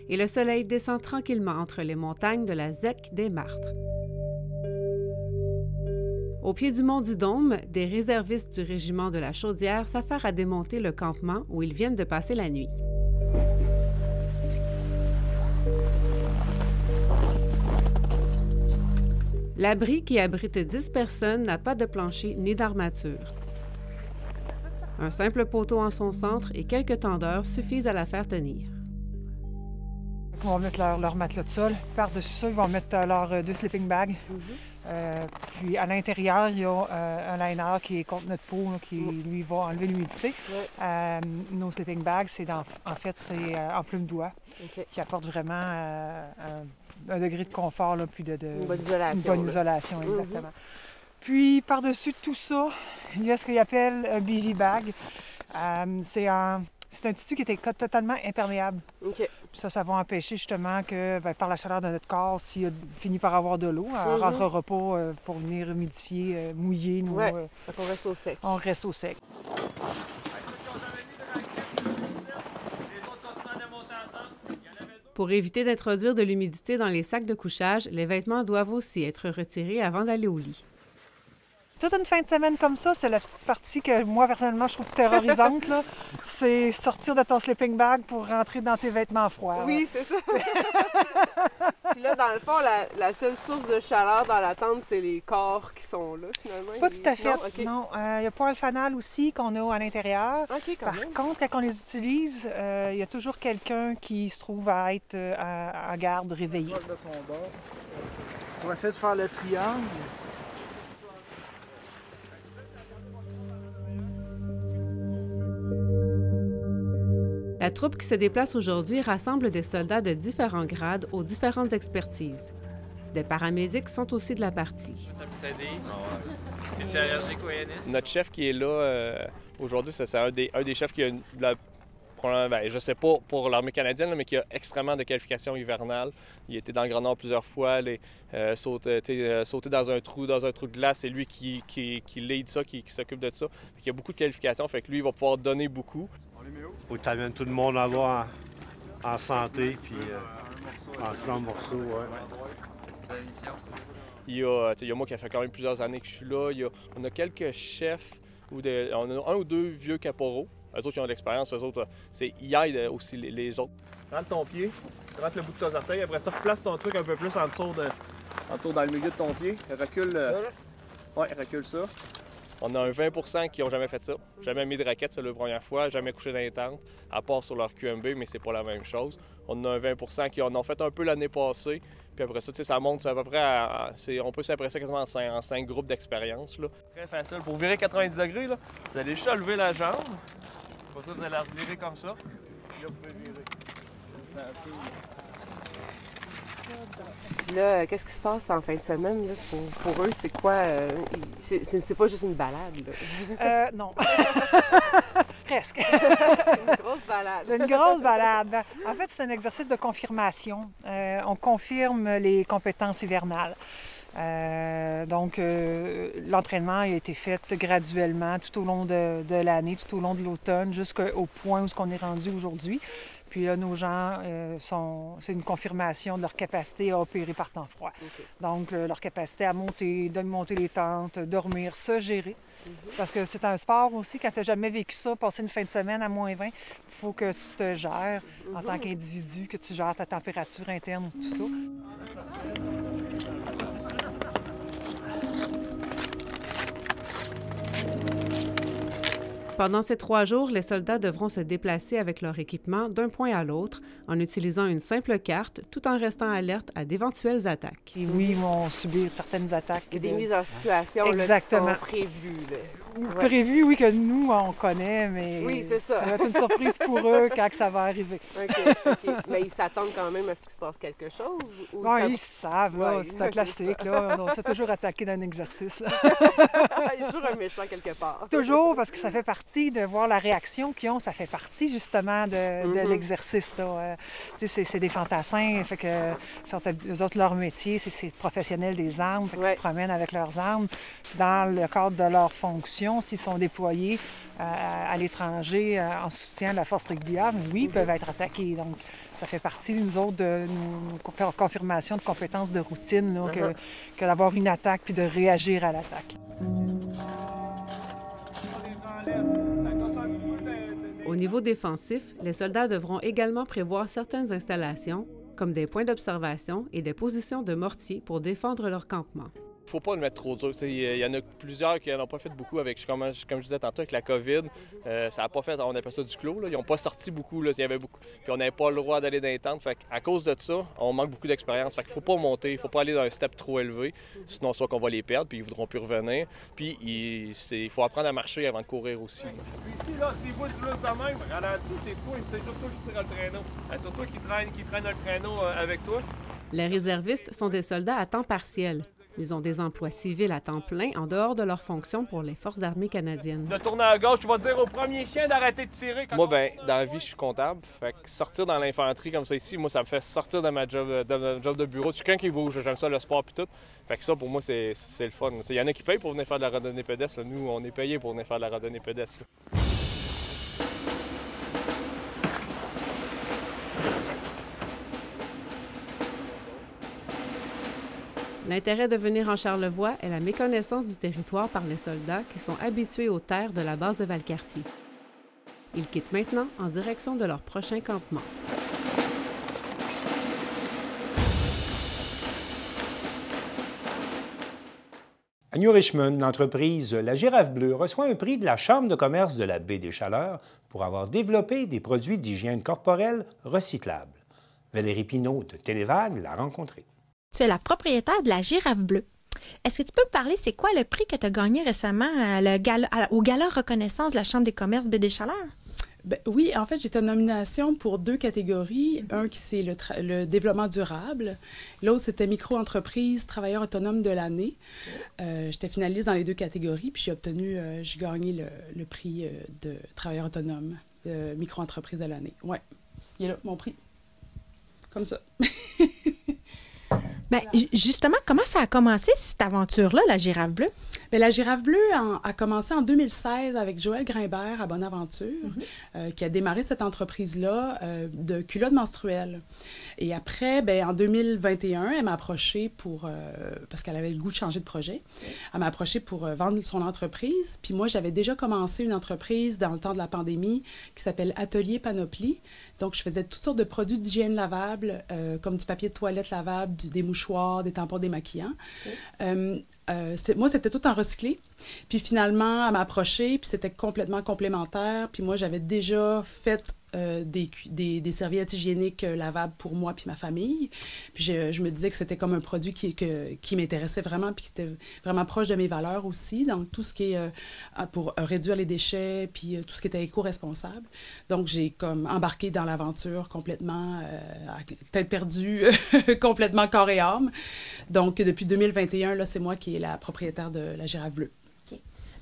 Speaker 19: et le soleil descend tranquillement entre les montagnes de la ZEC des Martres. Au pied du Mont-du-Dôme, des réservistes du régiment de la Chaudière s'affairent à démonter le campement où ils viennent de passer la nuit. L'abri qui abrite 10 personnes n'a pas de plancher ni d'armature. Un simple poteau en son centre et quelques tendeurs suffisent à la faire tenir.
Speaker 20: Ils vont mettre leur matelas de sol. Par-dessus ça, ils vont mettre leurs 2 sleeping bags. Puis à l'intérieur, il y a un liner qui est contre notre peau, là, qui lui va enlever l'humidité. Nos sleeping bags, c'est en fait c'est en plume d'oie, qui apporte vraiment un degré de confort, là, puis une bonne isolation, exactement. Puis par-dessus tout ça, il y a ce qu'il appelle un BV bag. C'est un tissu qui était totalement imperméable. Ça va empêcher justement que, par la chaleur de notre corps, s'il finit par avoir de l'eau, elle ne rentrera pas pour venir humidifier, mouiller.
Speaker 21: Donc on reste au sec.
Speaker 20: On reste au sec.
Speaker 19: Pour éviter d'introduire de l'humidité dans les sacs de couchage, les vêtements doivent aussi être retirés avant d'aller au lit.
Speaker 20: Toute une fin de semaine comme ça, c'est la petite partie que moi, personnellement, je trouve terrorisante. C'est sortir de ton sleeping bag pour rentrer dans tes vêtements froids.
Speaker 21: Oui, c'est ça. Puis là, dans le fond, la seule source de chaleur dans la tente, c'est les corps qui sont là, finalement.
Speaker 20: Pas tout à fait. Non, il y a pas le fanal aussi qu'on a à l'intérieur. Par contre, quand on les utilise, il y a toujours quelqu'un qui se trouve à être en garde, réveillé.
Speaker 14: On va essayer de faire le triangle.
Speaker 19: La troupe qui se déplace aujourd'hui rassemble des soldats de différents grades aux différentes expertises. Des paramédics sont aussi de la partie.
Speaker 22: Ça peut t'aider? Es-tu allergique au NS?
Speaker 23: Notre chef qui est là aujourd'hui, c'est un des chefs qui a je ne sais pas pour l'armée canadienne, là, mais qui a extrêmement de qualifications hivernales. Il était dans le Grand Nord plusieurs fois, sauter dans un trou de glace, c'est lui qui lead ça, qui s'occupe de ça. Il y a beaucoup de qualifications, fait que lui, il va pouvoir donner beaucoup.
Speaker 24: Faut que tu amènes tout le monde à voir en santé, puis en grand morceau,
Speaker 22: C'est la mission.
Speaker 23: Il y a moi qui a fait quand même plusieurs années que je suis là. On a quelques chefs, on a 1 ou 2 vieux caporaux. Eux autres qui ont de l'expérience, eux autres, ils aident aussi les autres. Rentre ton pied, rentre le bout de ton orteil, après ça, replace ton truc un peu plus en dessous dans le milieu de ton pied. Recule. Recule ça. On a un 20% qui n'ont jamais fait ça. Jamais mis de raquette, c'est la première fois, jamais couché dans les tentes, à part sur leur QMB, mais c'est pas la même chose. On a un 20% qui en ont fait un peu l'année passée, puis après ça, ça monte à peu près on peut s'apprécier quasiment en 5 groupes d'expérience. Très facile. Pour virer 90 degrés, là, vous allez juste lever la jambe. Pour ça, vous allez la virer comme ça. Puis là, vous pouvez virer.
Speaker 21: Puis là, qu'est-ce qui se passe en fin de semaine? Là, pour eux, c'est quoi? C'est pas juste une balade, là?
Speaker 20: Non. Presque.
Speaker 21: Une grosse balade.
Speaker 20: Une grosse balade. En fait, c'est un exercice de confirmation. On confirme les compétences hivernales. Donc, l'entraînement a été fait graduellement tout au long de l'année, tout au long de l'automne, jusqu'au point où on est rendu aujourd'hui. Puis là, nos gens, c'est une confirmation de leur capacité à opérer par temps froid. Donc, leur capacité à monter les tentes, dormir, se gérer. Parce que c'est un sport aussi, quand tu n'as jamais vécu ça, passer une fin de semaine à moins 20, il faut que tu te gères en tant qu'individu, que tu gères ta température interne, tout ça.
Speaker 19: Pendant ces 3 jours, les soldats devront se déplacer avec leur équipement d'un point à l'autre en utilisant une simple carte tout en restant alerte à d'éventuelles attaques.
Speaker 20: Et oui, ils vont subir certaines attaques.
Speaker 21: Il y a des mises en situation là, qui sont prévues.
Speaker 20: Prévues, oui, que nous, on connaît, mais
Speaker 21: oui, c'est ça.
Speaker 20: Ça va être une surprise pour eux quand ça va arriver.
Speaker 21: OK. Mais ils s'attendent quand même à ce qu'il se passe quelque chose? Ou
Speaker 20: ils savent, là, c'est un classique. Là. On s'est toujours attaqué d'un exercice.
Speaker 21: Il y a toujours un méchant quelque part.
Speaker 20: Toujours, parce que ça fait partie de voir la réaction qu'ils ont. Ça fait partie, justement, de l'exercice. C'est des fantassins. Fait que, eux autres, leur métier, c'est professionnels des armes. Fait qu'ils se promènent avec leurs armes dans le cadre de leur fonction. S'ils sont déployés à l'étranger en soutien de la force régulière, oui, ils peuvent être attaqués. Donc, ça fait partie, nous autres, de nos confirmations de compétences de routine, là, que d'avoir une attaque puis de réagir à l'attaque.
Speaker 19: Au niveau défensif, les soldats devront également prévoir certaines installations, comme des points d'observation et des positions de mortier pour défendre leur campement.
Speaker 23: Faut pas le mettre trop dur. Il y en a plusieurs qui n'en ont pas fait beaucoup avec, comme je disais tantôt, avec la COVID. Ça n'a pas fait, on appelle ça du clos. Là. Ils n'ont pas sorti beaucoup. Là. Il y avait beaucoup. Puis on n'avait pas le droit d'aller dans les tentes. Fait à cause de ça, on manque beaucoup d'expérience. Fait qu'il faut pas monter, il faut pas aller dans un step trop élevé. Sinon, soit qu'on va les perdre, puis ils voudront plus revenir. Puis il faut apprendre à marcher avant de courir aussi. Puis ici, là, si vous êtes de même, ralentis, c'est juste toi qui tires le traîneau. C'est toi qui traîne le traîneau avec toi.
Speaker 19: Les réservistes sont des soldats à temps partiel. Ils ont des emplois civils à temps plein en dehors de leurs fonctions pour les Forces armées canadiennes.
Speaker 23: De tourner à gauche, tu vas dire au premier chien d'arrêter de tirer. Moi, dans la vie, je suis comptable. Fait que sortir dans l'infanterie comme ça ici, moi, ça me fait sortir de ma job de bureau. Je suis quelqu'un qui bouge, j'aime ça, le sport puis tout. Fait que ça, pour moi, c'est le fun. Il y en a qui payent pour venir faire de la randonnée pédestre. Là. Nous, on est payés pour venir faire de la randonnée pédestre. Là.
Speaker 19: L'intérêt de venir en Charlevoix est la méconnaissance du territoire par les soldats qui sont habitués aux terres de la base de Valcartier. Ils quittent maintenant en direction de leur prochain campement.
Speaker 1: À New Richmond, l'entreprise La Girafe Bleue reçoit un prix de la Chambre de commerce de la Baie des Chaleurs pour avoir développé des produits d'hygiène corporelle recyclables. Valérie Pinault de Télévague l'a rencontrée.
Speaker 2: Tu es la propriétaire de La Girafe Bleue. Est-ce que tu peux me parler, c'est quoi le prix que tu as gagné récemment au Gala Reconnaissance de la Chambre des commerces Baie des Chaleurs?
Speaker 5: Ben, oui, en fait, j'étais en nomination pour 2 catégories. Un qui c'est le développement durable. L'autre, c'était micro-entreprise, travailleur autonome de l'année. J'étais finaliste dans les 2 catégories, puis j'ai gagné le prix de travailleur autonome, micro-entreprise de l'année. Oui, il est là, mon prix. Comme ça.
Speaker 2: Bien, justement, comment ça a commencé, cette aventure-là, La Girafe Bleue?
Speaker 5: Bien, La Girafe Bleue a commencé en 2016 avec Joël Grimbert à Bonaventure, qui a démarré cette entreprise-là de culottes menstruelles. Et après, bien, en 2021, elle m'a approchée parce qu'elle avait le goût de changer de projet. Elle m'a approchée pour vendre son entreprise. Puis moi, j'avais déjà commencé une entreprise dans le temps de la pandémie qui s'appelle Atelier Panoplie. Donc, je faisais toutes sortes de produits d'hygiène lavable, comme du papier de toilette lavable, des mouchoirs, des tampons démaquillants. Moi, c'était tout en recyclé. Puis finalement, elle m'a approchée, puis c'était complètement complémentaire. Puis moi, j'avais déjà fait des serviettes hygiéniques lavables pour moi puis ma famille. Puis je me disais que c'était comme un produit qui m'intéressait vraiment puis qui était vraiment proche de mes valeurs aussi, donc tout ce qui est pour réduire les déchets puis tout ce qui était éco-responsable. Donc, j'ai comme embarqué dans l'aventure complètement, tête perdue, complètement corps et âme. Donc, depuis 2021, là, c'est moi qui est la propriétaire de La Girafe Bleue.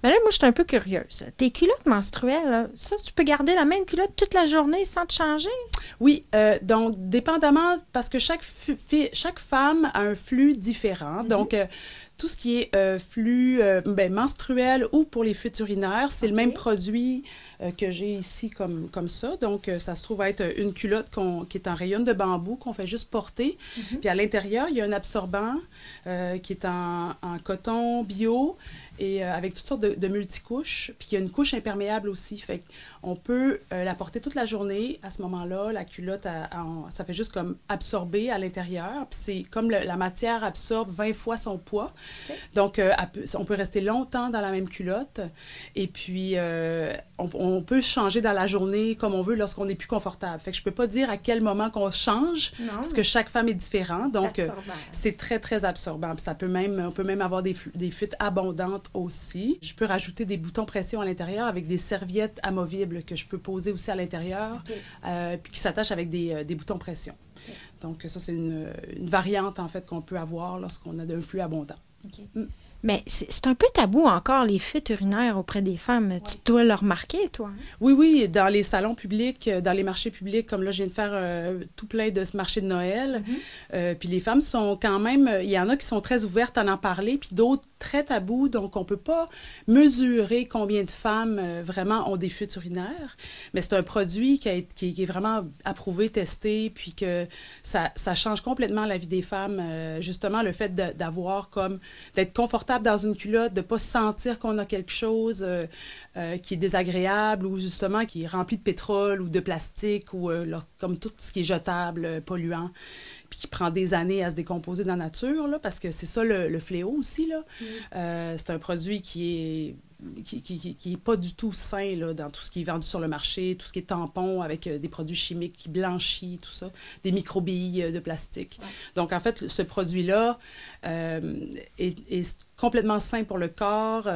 Speaker 2: Mais là, moi, je suis un peu curieuse. Tes culottes menstruelles, là, ça, tu peux garder la même culotte toute la journée sans te changer?
Speaker 5: Oui, donc, dépendamment, parce que chaque femme a un flux différent. Donc, tout ce qui est flux menstruel ou pour les fuites urinaires, c'est le même produit que j'ai ici comme ça. Donc, ça se trouve être une culotte qui est en rayon de bambou, qu'on fait juste porter. Puis à l'intérieur, il y a un absorbant qui est en coton bio et avec toutes sortes de multicouches. Puis il y a une couche imperméable aussi. Fait qu'on peut la porter toute la journée. À ce moment-là, la culotte, ça fait juste comme absorber à l'intérieur. Puis c'est comme la matière absorbe 20 fois son poids. Okay. Donc, on peut rester longtemps dans la même culotte. Et puis, on peut changer dans la journée comme on veut lorsqu'on n'est plus confortable. Fait que je peux pas dire à quel moment qu'on change, parce que chaque femme est différente. Donc, c'est très, très absorbant. Puis on peut même avoir des fuites abondantes aussi. Je peux rajouter des boutons pression à l'intérieur avec des serviettes amovibles que je peux poser aussi à l'intérieur, puis qui s'attachent avec des boutons pression. Okay. Donc, ça, c'est une variante, en fait, qu'on peut avoir lorsqu'on a un flux abondant.
Speaker 2: Okay. Mais c'est un peu tabou encore, les fuites urinaires auprès des femmes. Tu dois le remarquer, toi?
Speaker 5: Oui, dans les salons publics, dans les marchés publics, comme là, je viens de faire tout plein de marchés de Noël. Puis les femmes sont quand même... Il y en a qui sont très ouvertes à en parler, puis d'autres très tabous. Donc, on ne peut pas mesurer combien de femmes vraiment ont des fuites urinaires. Mais c'est un produit qui est vraiment approuvé, testé, puis que ça change complètement la vie des femmes. Justement, le fait d'être confortable dans une culotte, de ne pas sentir qu'on a quelque chose qui est désagréable ou justement qui est rempli de pétrole ou de plastique ou comme tout ce qui est jetable, polluant, qui prend des années à se décomposer dans la nature, là, parce que c'est ça le fléau aussi, là. C'est un produit qui est pas du tout sain là, dans tout ce qui est vendu sur le marché, tout ce qui est tampon avec des produits chimiques qui blanchissent, tout ça, des microbilles de plastique. Ouais. Donc, en fait, ce produit-là est complètement sain pour le corps,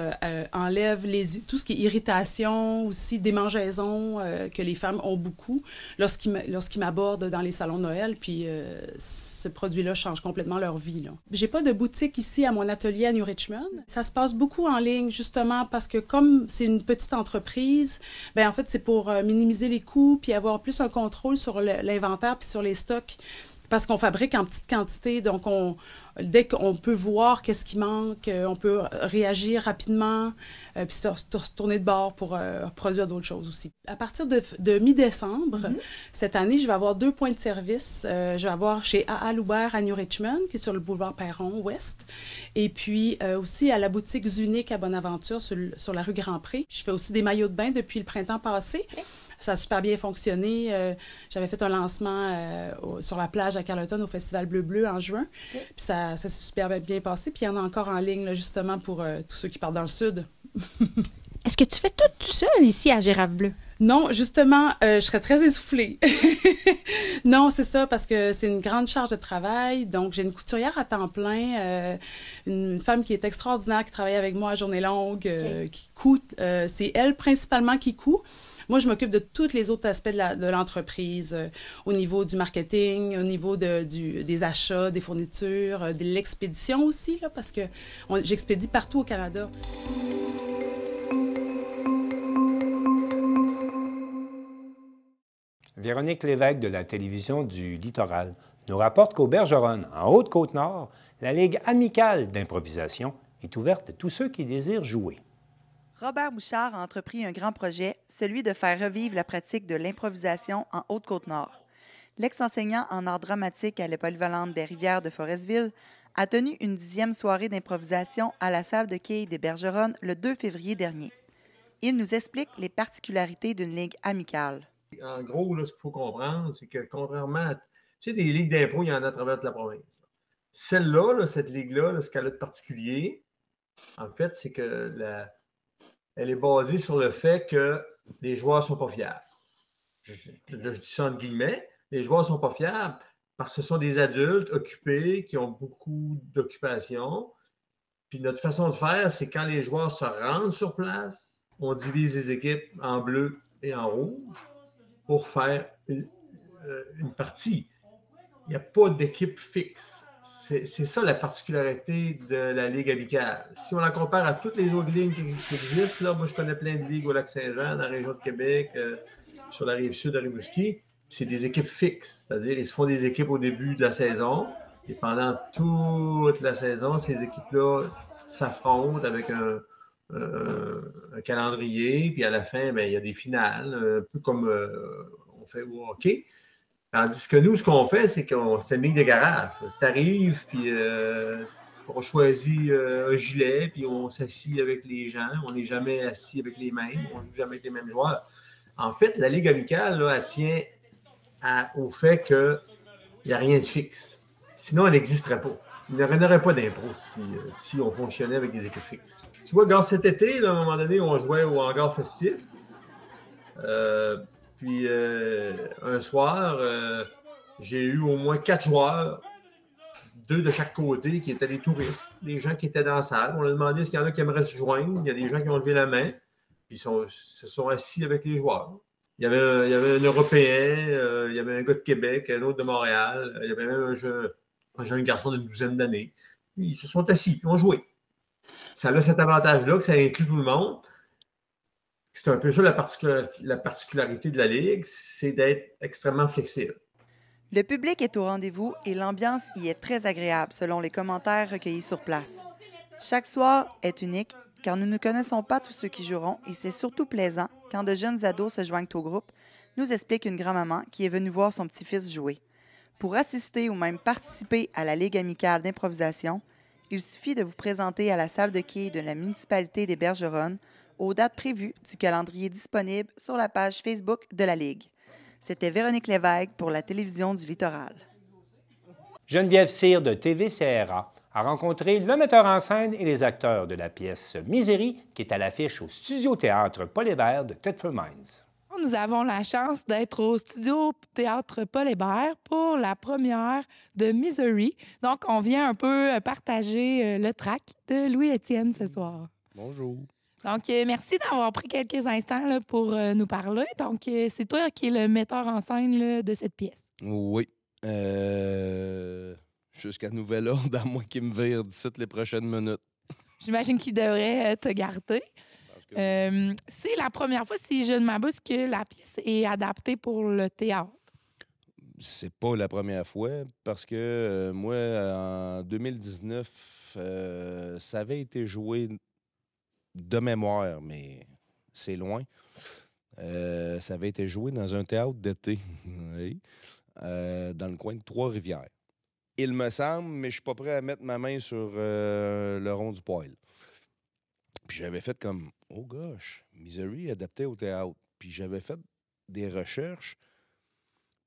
Speaker 5: enlève tout ce qui est irritation, aussi démangeaison que les femmes ont beaucoup lorsqu'ils m'abordent dans les salons de Noël, puis ce produit-là change complètement leur vie, là. J'ai pas de boutique ici à mon atelier à New Richmond. Ça se passe beaucoup en ligne, justement, parce que comme c'est une petite entreprise, ben en fait, c'est pour minimiser les coûts puis avoir plus un contrôle sur l'inventaire puis sur les stocks. Parce qu'on fabrique en petite quantité, donc dès qu'on peut voir qu'est-ce qui manque, on peut réagir rapidement, puis se retourner de bord pour produire d'autres choses aussi. À partir de mi-décembre, cette année, je vais avoir 2 points de service. Je vais avoir chez A.A. Loubert à New Richmond, qui est sur le boulevard Perron-Ouest, et puis aussi à la boutique Zunique à Bonaventure, sur la rue Grand-Pré. Je fais aussi des maillots de bain depuis le printemps passé. Okay. Ça a super bien fonctionné. J'avais fait un lancement sur la plage à Carleton au Festival Bleu-Bleu en juin. Okay. Puis ça s'est super bien passé. Puis il y en a encore en ligne, là, justement, pour tous ceux qui partent dans le sud.
Speaker 2: Est-ce que tu fais tout seul ici à Girafe Bleue?
Speaker 5: Non, justement, je serais très essoufflée. Non, c'est ça, parce que c'est une grande charge de travail. Donc, j'ai une couturière à temps plein, une femme qui est extraordinaire, qui travaille avec moi à journée longue, okay. Qui coud. C'est elle principalement qui coud. Moi, je m'occupe de tous les autres aspects de l'entreprise, au niveau du marketing, au niveau des achats, des fournitures, de l'expédition aussi, là, parce que j'expédie partout au Canada.
Speaker 1: Véronique Lévesque de la télévision du Littoral nous rapporte qu'au Bergeronne, en Haute-Côte-Nord, la Ligue amicale d'improvisation est ouverte à tous ceux qui désirent jouer.
Speaker 3: Robert Bouchard a entrepris un grand projet, celui de faire revivre la pratique de l'improvisation en Haute-Côte-Nord. L'ex-enseignant en art dramatique à la polyvalente des Rivières de Forestville a tenu une 10e soirée d'improvisation à la salle de quilles des Bergeronnes le 2 février dernier. Il nous explique les particularités d'une ligue amicale.
Speaker 6: En gros, là, ce qu'il faut comprendre, c'est que contrairement à... Tu sais, des ligues d'impro, il y en a à travers toute la province. Celle-là, là, cette ligue-là, là, ce qu'elle a de particulier, en fait, c'est que elle est basée sur le fait que les joueurs ne sont pas fiables. Je dis ça entre guillemets. Les joueurs ne sont pas fiables parce que ce sont des adultes occupés qui ont beaucoup d'occupations. Puis notre façon de faire, c'est quand les joueurs se rendent sur place, on divise les équipes en bleu et en rouge pour faire une partie. Il n'y a pas d'équipe fixe. C'est ça la particularité de la Ligue amicale. Si on la compare à toutes les autres ligues qui existent, là, moi je connais plein de ligues au Lac-Saint-Jean, dans la région de Québec, sur la Rive-Sud, à Rimouski, c'est des équipes fixes. C'est-à-dire, ils se font des équipes au début de la saison, et pendant toute la saison, ces équipes-là s'affrontent avec un calendrier, puis à la fin, bien, il y a des finales, un peu comme on fait au hockey. Tandis que nous, ce qu'on fait, c'est une ligue de garage. Tu arrives, puis on choisit un gilet, puis on s'assit avec les gens. On n'est jamais assis avec les mêmes, on ne joue jamais avec les mêmes joueurs. En fait, la ligue amicale, là, elle tient au fait qu'il n'y a rien de fixe. Sinon, elle n'existerait pas. Il n'y aurait pas d'impro si on fonctionnait avec des équipes fixes. Tu vois, gars, cet été, là, à un moment donné, on jouait au hangar festif. Puis un soir, j'ai eu au moins 4 joueurs, 2 de chaque côté, qui étaient des touristes, des gens qui étaient dans la salle. On a demandé s'il y en a qui aimeraient se joindre. Il y a des gens qui ont levé la main, puis se sont assis avec les joueurs. Il y avait un Européen, il y avait un gars de Québec, un autre de Montréal, il y avait même un jeune garçon d'une 12aine d'années. Ils se sont assis, ils ont joué. Ça a cet avantage-là que ça inclut tout le monde. C'est un peu ça la particularité de la Ligue, c'est d'être extrêmement flexible.
Speaker 3: Le public est au rendez-vous et l'ambiance y est très agréable selon les commentaires recueillis sur place. Chaque soir est unique car nous ne connaissons pas tous ceux qui joueront et c'est surtout plaisant quand de jeunes ados se joignent au groupe, nous explique une grand-maman qui est venue voir son petit-fils jouer. Pour assister ou même participer à la Ligue amicale d'improvisation, il suffit de vous présenter à la salle de quilles de la municipalité des Bergeronnes aux dates prévues du calendrier disponible sur la page Facebook de la Ligue. C'était Véronique Lévesque pour la télévision du Littoral.
Speaker 1: Geneviève Cyr de TV-CRA a rencontré le metteur en scène et les acteurs de la pièce Misery, qui est à l'affiche au Studio Théâtre Paul Hébert de Thetford Mines.
Speaker 7: Nous avons la chance d'être au Studio Théâtre Paul Hébert pour la première de Misery. Donc, on vient un peu partager le track de Louis-Étienne ce soir.
Speaker 8: Bonjour.
Speaker 7: Donc, merci d'avoir pris quelques instants là, pour nous parler. Donc, c'est toi qui es le metteur en scène là, de cette pièce.
Speaker 8: Oui. Jusqu'à nouvel ordre, à moins qu'il me vire d'ici les prochaines minutes.
Speaker 7: J'imagine qu'il devrait te garder. C'est la première fois, si je ne m'abuse, que la pièce est adaptée pour le théâtre.
Speaker 8: C'est pas la première fois, parce que moi, en 2019, ça avait été joué de mémoire, mais c'est loin. Ça avait été joué dans un théâtre d'été, oui, dans le coin de Trois-Rivières. Il me semble, mais je suis pas prêt à mettre ma main sur le rond du poil. Puis j'avais fait comme, oh gosh, Misery adapté au théâtre. Puis j'avais fait des recherches,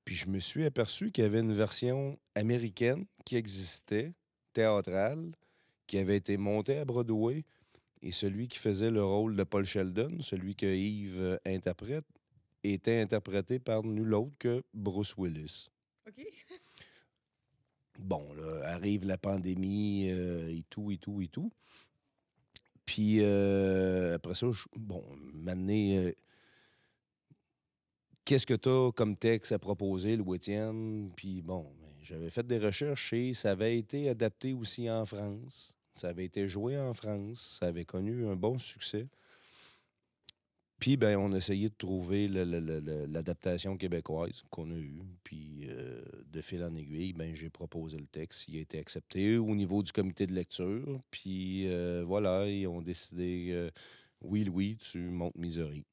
Speaker 8: puis je me suis aperçu qu'il y avait une version américaine qui existait, théâtrale, qui avait été montée à Broadway, et celui qui faisait le rôle de Paul Sheldon, celui que Yves interprète, était interprété par nul autre que Bruce Willis.
Speaker 7: OK.
Speaker 8: Bon, là, arrive la pandémie et tout. Puis après ça, maintenant, qu'est-ce que tu as comme texte à proposer, Louis-Étienne? Puis bon, j'avais fait des recherches et ça avait été adapté aussi en France. Ça avait été joué en France. Ça avait connu un bon succès. Puis, on a essayé de trouver l'adaptation québécoise qu'on a eue. Puis, de fil en aiguille, j'ai proposé le texte. Il a été accepté au niveau du comité de lecture. Puis, voilà, ils ont décidé, oui, Louis, tu montes Misery.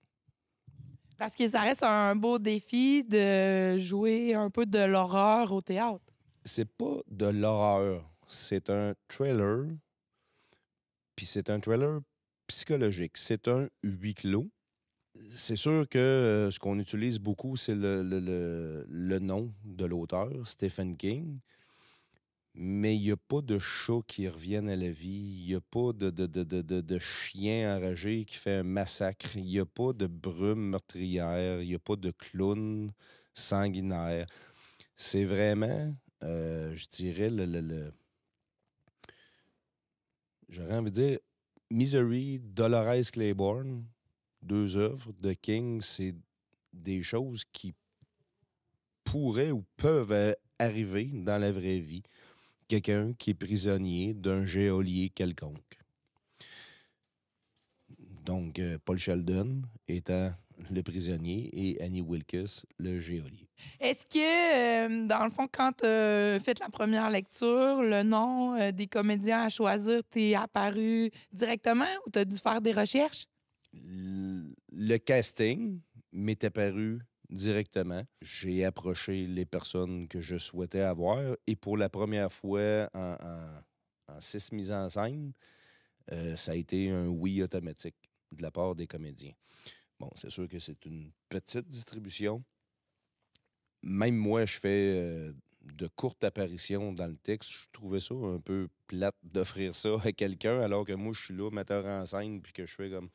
Speaker 7: Parce que ça reste un beau défi de jouer un peu de l'horreur au théâtre.
Speaker 8: C'est pas de l'horreur. C'est un thriller. Puis, c'est un thriller psychologique. C'est un huis clos. C'est sûr que ce qu'on utilise beaucoup, c'est le nom de l'auteur, Stephen King. Mais il n'y a pas de chat qui reviennent à la vie. Il n'y a pas de chien enragé qui fait un massacre. Il n'y a pas de brume meurtrière. Il n'y a pas de clown sanguinaire. C'est vraiment, je dirais, j'aurais envie de dire, Misery, Dolores Claiborne. 2 œuvres de King, c'est des choses qui pourraient ou peuvent arriver dans la vraie vie. Quelqu'un qui est prisonnier d'un geôlier quelconque. Donc, Paul Sheldon étant le prisonnier et Annie Wilkes, le geôlier.
Speaker 7: Est-ce que, dans le fond, quand tu as fait la première lecture, le nom des comédiens à choisir t'est apparu directement ou tu as dû faire des recherches?
Speaker 8: Le casting m'est apparu directement. J'ai approché les personnes que je souhaitais avoir et pour la première fois en 6 mises en scène, ça a été un oui automatique de la part des comédiens. Bon, c'est sûr que c'est une petite distribution. Même moi, je fais de courtes apparitions dans le texte. Je trouvais ça un peu plate d'offrir ça à quelqu'un alors que moi, je suis là, metteur en scène, puis que je fais comme...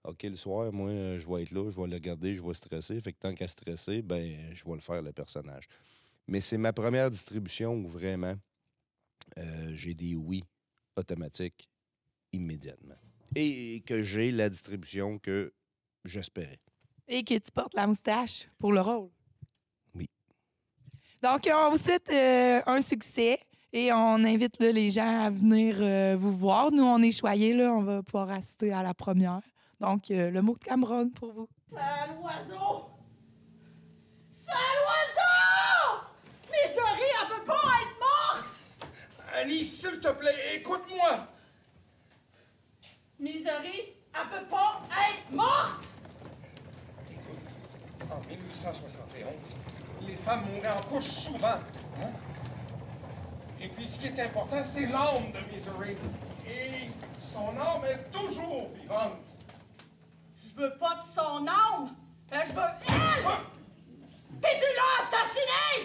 Speaker 8: OK, le soir, moi, je vais être là, je vais le regarder, je vais stresser. Fait que tant qu'à stresser, je vais le faire, le personnage. Mais c'est ma première distribution où vraiment j'ai des oui automatiques immédiatement. Et que j'ai la distribution que j'espérais.
Speaker 7: Et que tu portes la moustache pour le rôle.
Speaker 8: Oui.
Speaker 7: Donc, on vous souhaite un succès et on invite là, les gens à venir vous voir. Nous, on est choyés, là, on va pouvoir assister à la première. Donc, le mot de Cameron pour vous.
Speaker 9: Sale oiseau! Sale oiseau! Misery, elle peut pas être morte!
Speaker 11: Annie, s'il te plaît, écoute-moi!
Speaker 9: Misery, elle peut pas être morte!
Speaker 11: En 1871, les femmes mouraient en couche souvent. Hein? Et puis, ce qui est important, c'est l'âme de Misery. Et son âme est toujours vivante.
Speaker 9: Je veux pas de son âme, je veux elle! Et tu l'as assassinée!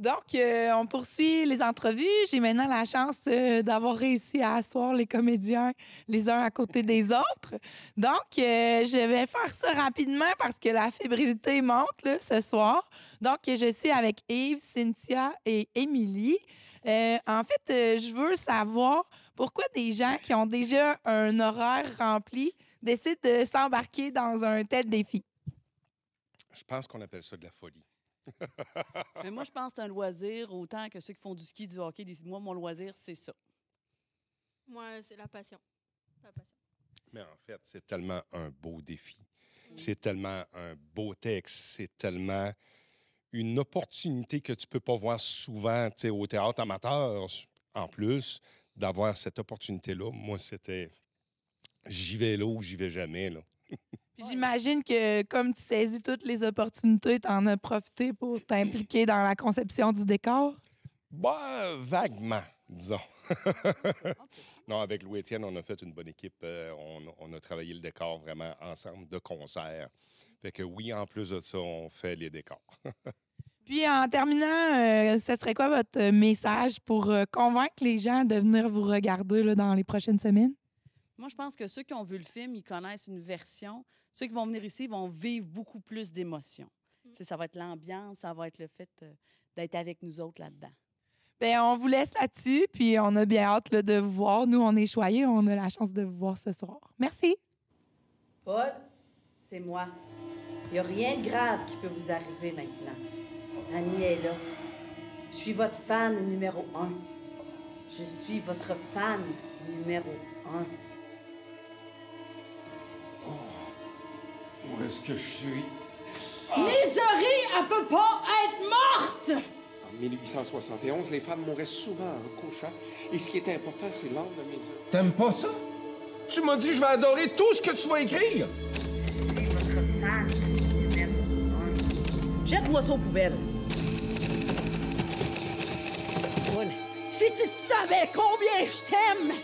Speaker 7: Donc, on poursuit les entrevues. J'ai maintenant la chance d'avoir réussi à asseoir les comédiens les uns à côté des autres. Donc, je vais faire ça rapidement parce que la fébrilité monte là, ce soir. Donc, je suis avec Yves, Cynthia et Émilie. En fait, je veux savoir pourquoi des gens qui ont déjà un horaire rempli décident de s'embarquer dans un tel défi.
Speaker 4: Je pense qu'on appelle ça de la folie.
Speaker 12: Mais moi, je pense que c'est un loisir autant que ceux qui font du ski, du hockey. Moi, mon loisir, c'est ça.
Speaker 13: Moi, c'est la passion.
Speaker 4: Mais en fait, c'est tellement un beau défi. C'est tellement un beau texte. C'est tellement une opportunité que tu peux pas voir souvent au théâtre amateur. En plus, d'avoir cette opportunité-là, moi, c'était j'y vais là ou j'y vais jamais. Là.
Speaker 7: Puis j'imagine que comme tu saisis toutes les opportunités, tu en as profité pour t'impliquer dans la conception du décor?
Speaker 4: Vaguement, disons. Non, avec Louis-Étienne, on a fait une bonne équipe. On a travaillé le décor vraiment ensemble de concert. Fait que oui, en plus de ça, on fait les décors.
Speaker 7: Puis en terminant, ce serait quoi votre message pour convaincre les gens de venir vous regarder là, dans les prochaines semaines?
Speaker 12: Moi, je pense que ceux qui ont vu le film, ils connaissent une version. Ceux qui vont venir ici vont vivre beaucoup plus d'émotions. Ça va être l'ambiance, ça va être le fait d'être avec nous autres là-dedans.
Speaker 7: Bien, on vous laisse là-dessus, puis on a bien hâte là, de vous voir. Nous, on est choyés, on a la chance de vous voir ce soir. Merci.
Speaker 15: Paul, c'est moi. Il n'y a rien de grave qui peut vous arriver maintenant. Annie est là. Je suis votre fan numéro 1. Je suis votre fan numéro 1.
Speaker 11: Où est-ce que je suis?
Speaker 9: Misery, elle peut pas être morte!
Speaker 11: En 1871, les femmes mouraient souvent en couchant. Et ce qui est important, c'est l'ordre de mes œuvres.
Speaker 25: T'aimes pas ça? Tu m'as dit que je vais adorer tout ce que tu vas écrire!
Speaker 15: Jette-moi ça aux poubelles.
Speaker 9: Paul, si tu savais combien je t'aime!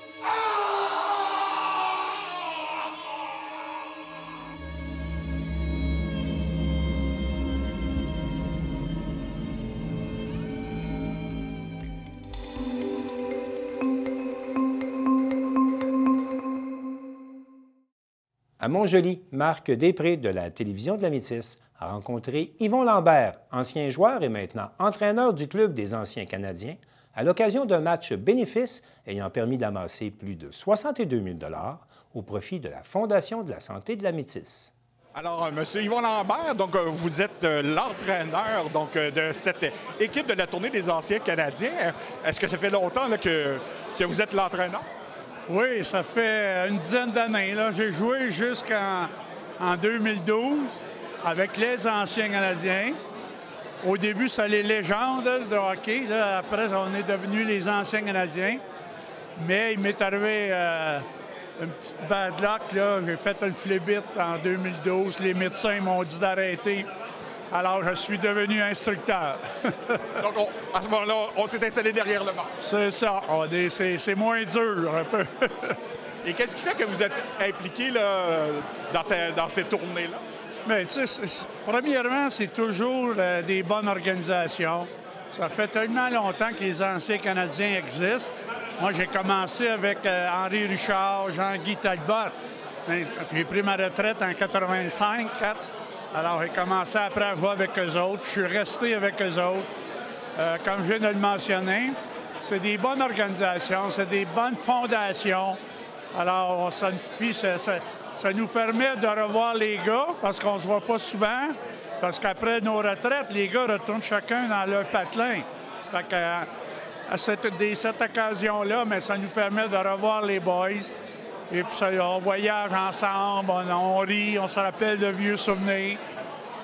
Speaker 1: À Montjoly, Marc Després de la télévision de la Métisse a rencontré Yvon Lambert, ancien joueur et maintenant entraîneur du Club des anciens Canadiens, à l'occasion d'un match bénéfice ayant permis d'amasser plus de 62 000 $ au profit de la Fondation de la santé de la Métisse.
Speaker 26: Alors, M. Yvon Lambert, donc, vous êtes l'entraîneur de cette équipe de la Tournée des anciens Canadiens. Est-ce que ça fait longtemps là, que vous êtes l'entraîneur?
Speaker 27: Oui, ça fait une dizaine d'années. J'ai joué jusqu'en 2012 avec les anciens Canadiens. Au début, c'était les légendes de hockey. Là, après, on est devenus les anciens Canadiens. Mais il m'est arrivé une petite bad luck. Là. J'ai fait une flébite en 2012. Les médecins m'ont dit d'arrêter. Alors, je suis devenu instructeur.
Speaker 26: Donc, à ce moment-là, on s'est installé derrière le banc.
Speaker 27: C'est ça. C'est moins dur, un peu.
Speaker 26: Et qu'est-ce qui fait que vous êtes impliqué là, dans ces tournées-là?
Speaker 27: Bien, tu sais, premièrement, c'est toujours des bonnes organisations. Ça fait tellement longtemps que les anciens Canadiens existent. Moi, j'ai commencé avec Henri Richard, Jean-Guy Talbot. J'ai pris ma retraite en 85, 4. Alors, j'ai commencé après à jouer avec eux autres. Je suis resté avec eux autres. Comme je viens de le mentionner, c'est des bonnes organisations, c'est des bonnes fondations. Alors, ça nous permet de revoir les gars parce qu'on ne se voit pas souvent. Parce qu'après nos retraites, les gars retournent chacun dans leur patelin. Fait que, à cette occasion-là, mais ça nous permet de revoir les boys. Et puis, on voyage ensemble, on rit, on se rappelle de vieux souvenirs.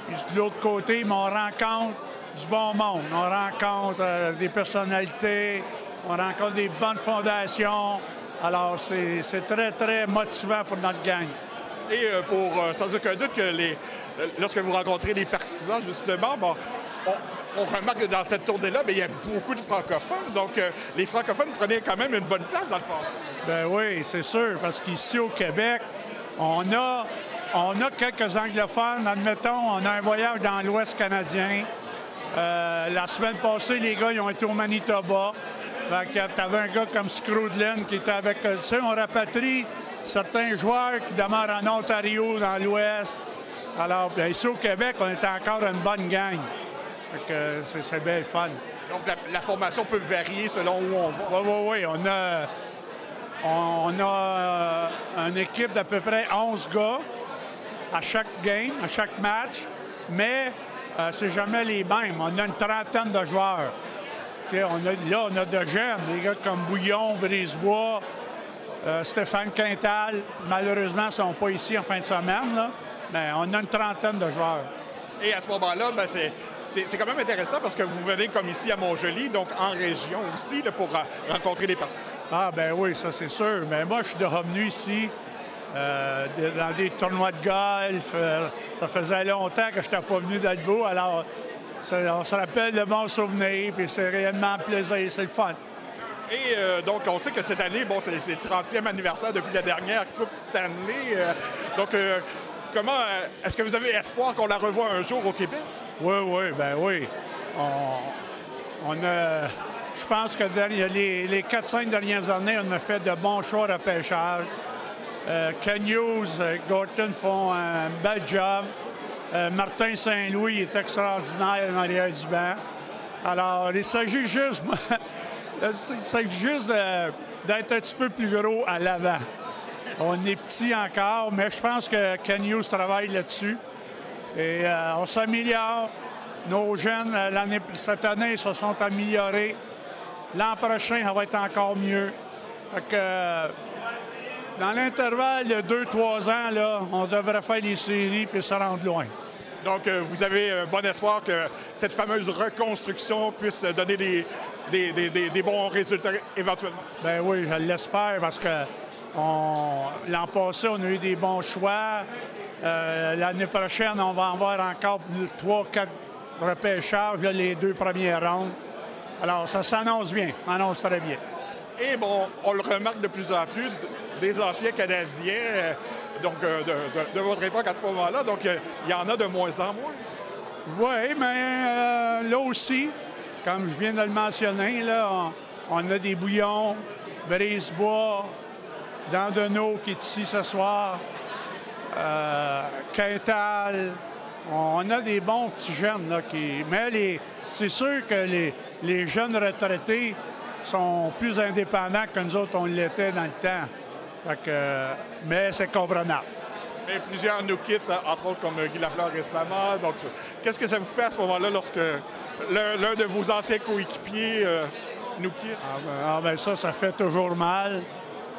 Speaker 27: Puis, de l'autre côté, on rencontre du bon monde. On rencontre des personnalités, on rencontre des bonnes fondations. Alors, c'est très, très motivant pour notre gang.
Speaker 26: Et sans aucun doute que lorsque vous rencontrez les partisans, justement, bon, on remarque que dans cette tournée-là, il y a beaucoup de francophones. Donc, les francophones prenaient quand même une bonne place dans le passé.
Speaker 27: Ben oui, c'est sûr, parce qu'ici au Québec, on a quelques anglophones. Admettons, on a un voyage dans l'Ouest canadien. La semaine passée, les gars, ils ont été au Manitoba. Tu avais un gars comme Scroodlin qui était avec... Tu sais, on rapatrie certains joueurs qui demeurent en Ontario, dans l'Ouest. Alors, bien, ici au Québec, on était encore une bonne gang. Fait que c'est bien le fun.
Speaker 26: Donc, la formation peut varier selon où on va.
Speaker 27: Oui. On a une équipe d'à peu près 11 gars à chaque game, à chaque match, mais c'est jamais les mêmes. On a une trentaine de joueurs. On a de jeunes, des gars comme Bouillon, Brisebois, Stéphane Quintal. Malheureusement, ils ne sont pas ici en fin de semaine, là, mais on a une trentaine de joueurs.
Speaker 26: Et à ce moment-là, ben, c'est quand même intéressant parce que vous venez comme ici à Montjoly, donc en région aussi, là, pour rencontrer des partisans.
Speaker 27: Ah ben oui, ça c'est sûr. Mais moi, je suis revenu ici dans des tournois de golf. Ça faisait longtemps que je n'étais pas venu d'Albo, alors on se rappelle de bons souvenirs, puis c'est réellement un plaisir, c'est le fun.
Speaker 26: Et donc, on sait que cette année, bon, c'est le 30e anniversaire depuis la dernière Coupe Stanley. Donc, comment est-ce que vous avez espoir qu'on la revoie un jour au Québec?
Speaker 27: Oui. On a... Je pense que les 4-5 dernières années, on a fait de bons choix de pêchage. Ken Hughes, Gorton font un bel job. Martin Saint-Louis est extraordinaire en arrière du banc. Alors, il s'agit juste d'être un petit peu plus gros à l'avant. On est petit encore, mais je pense que Ken Hughes travaille là-dessus. Et on s'améliore. Nos jeunes, cette année, se sont améliorés. L'an prochain, ça va être encore mieux. Fait que, dans l'intervalle de 2-3 ans, là, on devrait faire les séries et se rendre loin.
Speaker 26: Donc, vous avez un bon espoir que cette fameuse reconstruction puisse donner des bons résultats éventuellement?
Speaker 27: Ben oui, je l'espère parce que l'an passé, on a eu des bons choix. L'année prochaine, on va en avoir encore 3-4 repêchages, là, les 2 premières rondes. Alors, ça s'annonce bien, annonce très bien.
Speaker 26: Et bon, on le remarque de plus en plus, des anciens Canadiens, donc de votre époque à ce moment-là, donc il y en a de moins en moins.
Speaker 27: Oui, mais là aussi, comme je viens de le mentionner, là, on a des Bouillons, Brisebois, Dandeneau qui est ici ce soir, Quintal. On a des bons petits jeunes là, mais c'est sûr que les jeunes retraités sont plus indépendants que nous autres, on l'était dans le temps. Fait que, mais c'est comprenable.
Speaker 26: Mais plusieurs nous quittent, entre autres comme Guy Lafleur récemment. Donc, qu'est-ce que ça vous fait à ce moment-là lorsque l'un de vos anciens coéquipiers nous quitte?
Speaker 27: Ça fait toujours mal.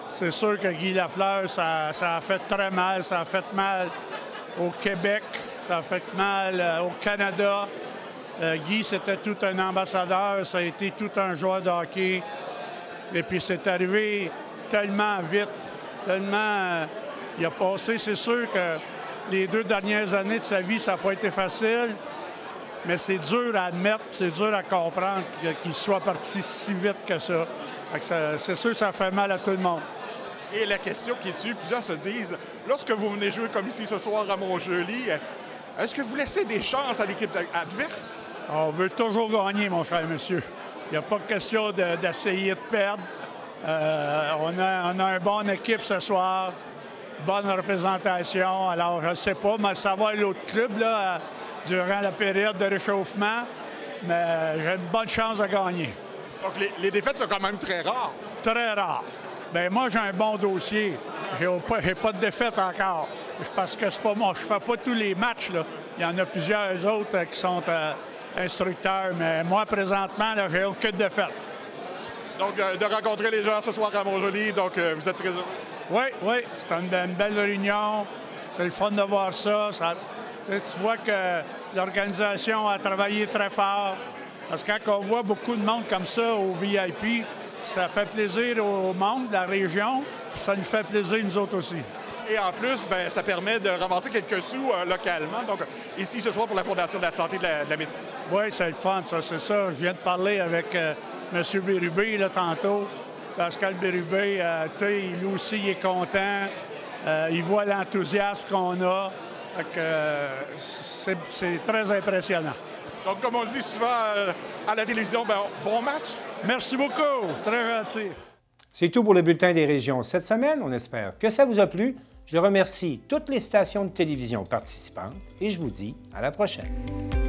Speaker 27: C'est sûr que Guy Lafleur, ça a fait très mal. Ça a fait mal au Québec, ça a fait mal au Canada. Guy, c'était tout un ambassadeur, ça a été tout un joueur de hockey. Et puis c'est arrivé tellement vite, tellement... il a passé, c'est sûr que les 2 dernières années de sa vie, ça n'a pas été facile, mais c'est dur à admettre, c'est dur à comprendre qu'il soit parti si vite que ça. C'est sûr que ça fait mal à tout le monde.
Speaker 26: Et la question qui tue, plusieurs se disent, lorsque vous venez jouer comme ici ce soir à Montjoly, est-ce que vous laissez des chances à l'équipe adverse?
Speaker 27: On veut toujours gagner, mon cher monsieur. Il n'y a pas question d'essayer de perdre. On a une bonne équipe ce soir, bonne représentation. Alors, je ne sais pas, mais ça va à l'autre club là, durant la période de réchauffement. Mais j'ai une bonne chance de gagner.
Speaker 26: Donc, les défaites sont quand même très rares.
Speaker 27: Très rares. Bien, moi, j'ai un bon dossier. J'ai pas de défaite encore. Parce que c'est pas moi. Je fais pas tous les matchs, là. Il y en a plusieurs autres qui sont instructeurs. Mais moi, présentement, là, j'ai aucune défaite.
Speaker 26: Donc, de rencontrer les gens ce soir à Montjoly, donc vous êtes très heureux?
Speaker 27: Oui. C'est une belle réunion. C'est le fun de voir ça. Tu vois que l'organisation a travaillé très fort. Parce que quand on voit beaucoup de monde comme ça au VIP, ça fait plaisir au monde de la région, puis ça nous fait plaisir, nous autres aussi.
Speaker 26: Et en plus, bien, ça permet de ramasser quelques sous localement. Donc, ici, ce soir, pour la Fondation de la santé de la médecine.
Speaker 27: Oui, c'est le fun, ça, c'est ça. Je viens de parler avec M. Bérubé, là, tantôt. Pascal Bérubé, lui aussi, il est content. Il voit l'enthousiasme qu'on a. C'est très impressionnant.
Speaker 26: Donc, comme on le dit souvent à la télévision, ben, bon match.
Speaker 27: Merci beaucoup. Très gentil.
Speaker 1: C'est tout pour le Bulletin des régions cette semaine. On espère que ça vous a plu. Je remercie toutes les stations de télévision participantes et je vous dis à la prochaine.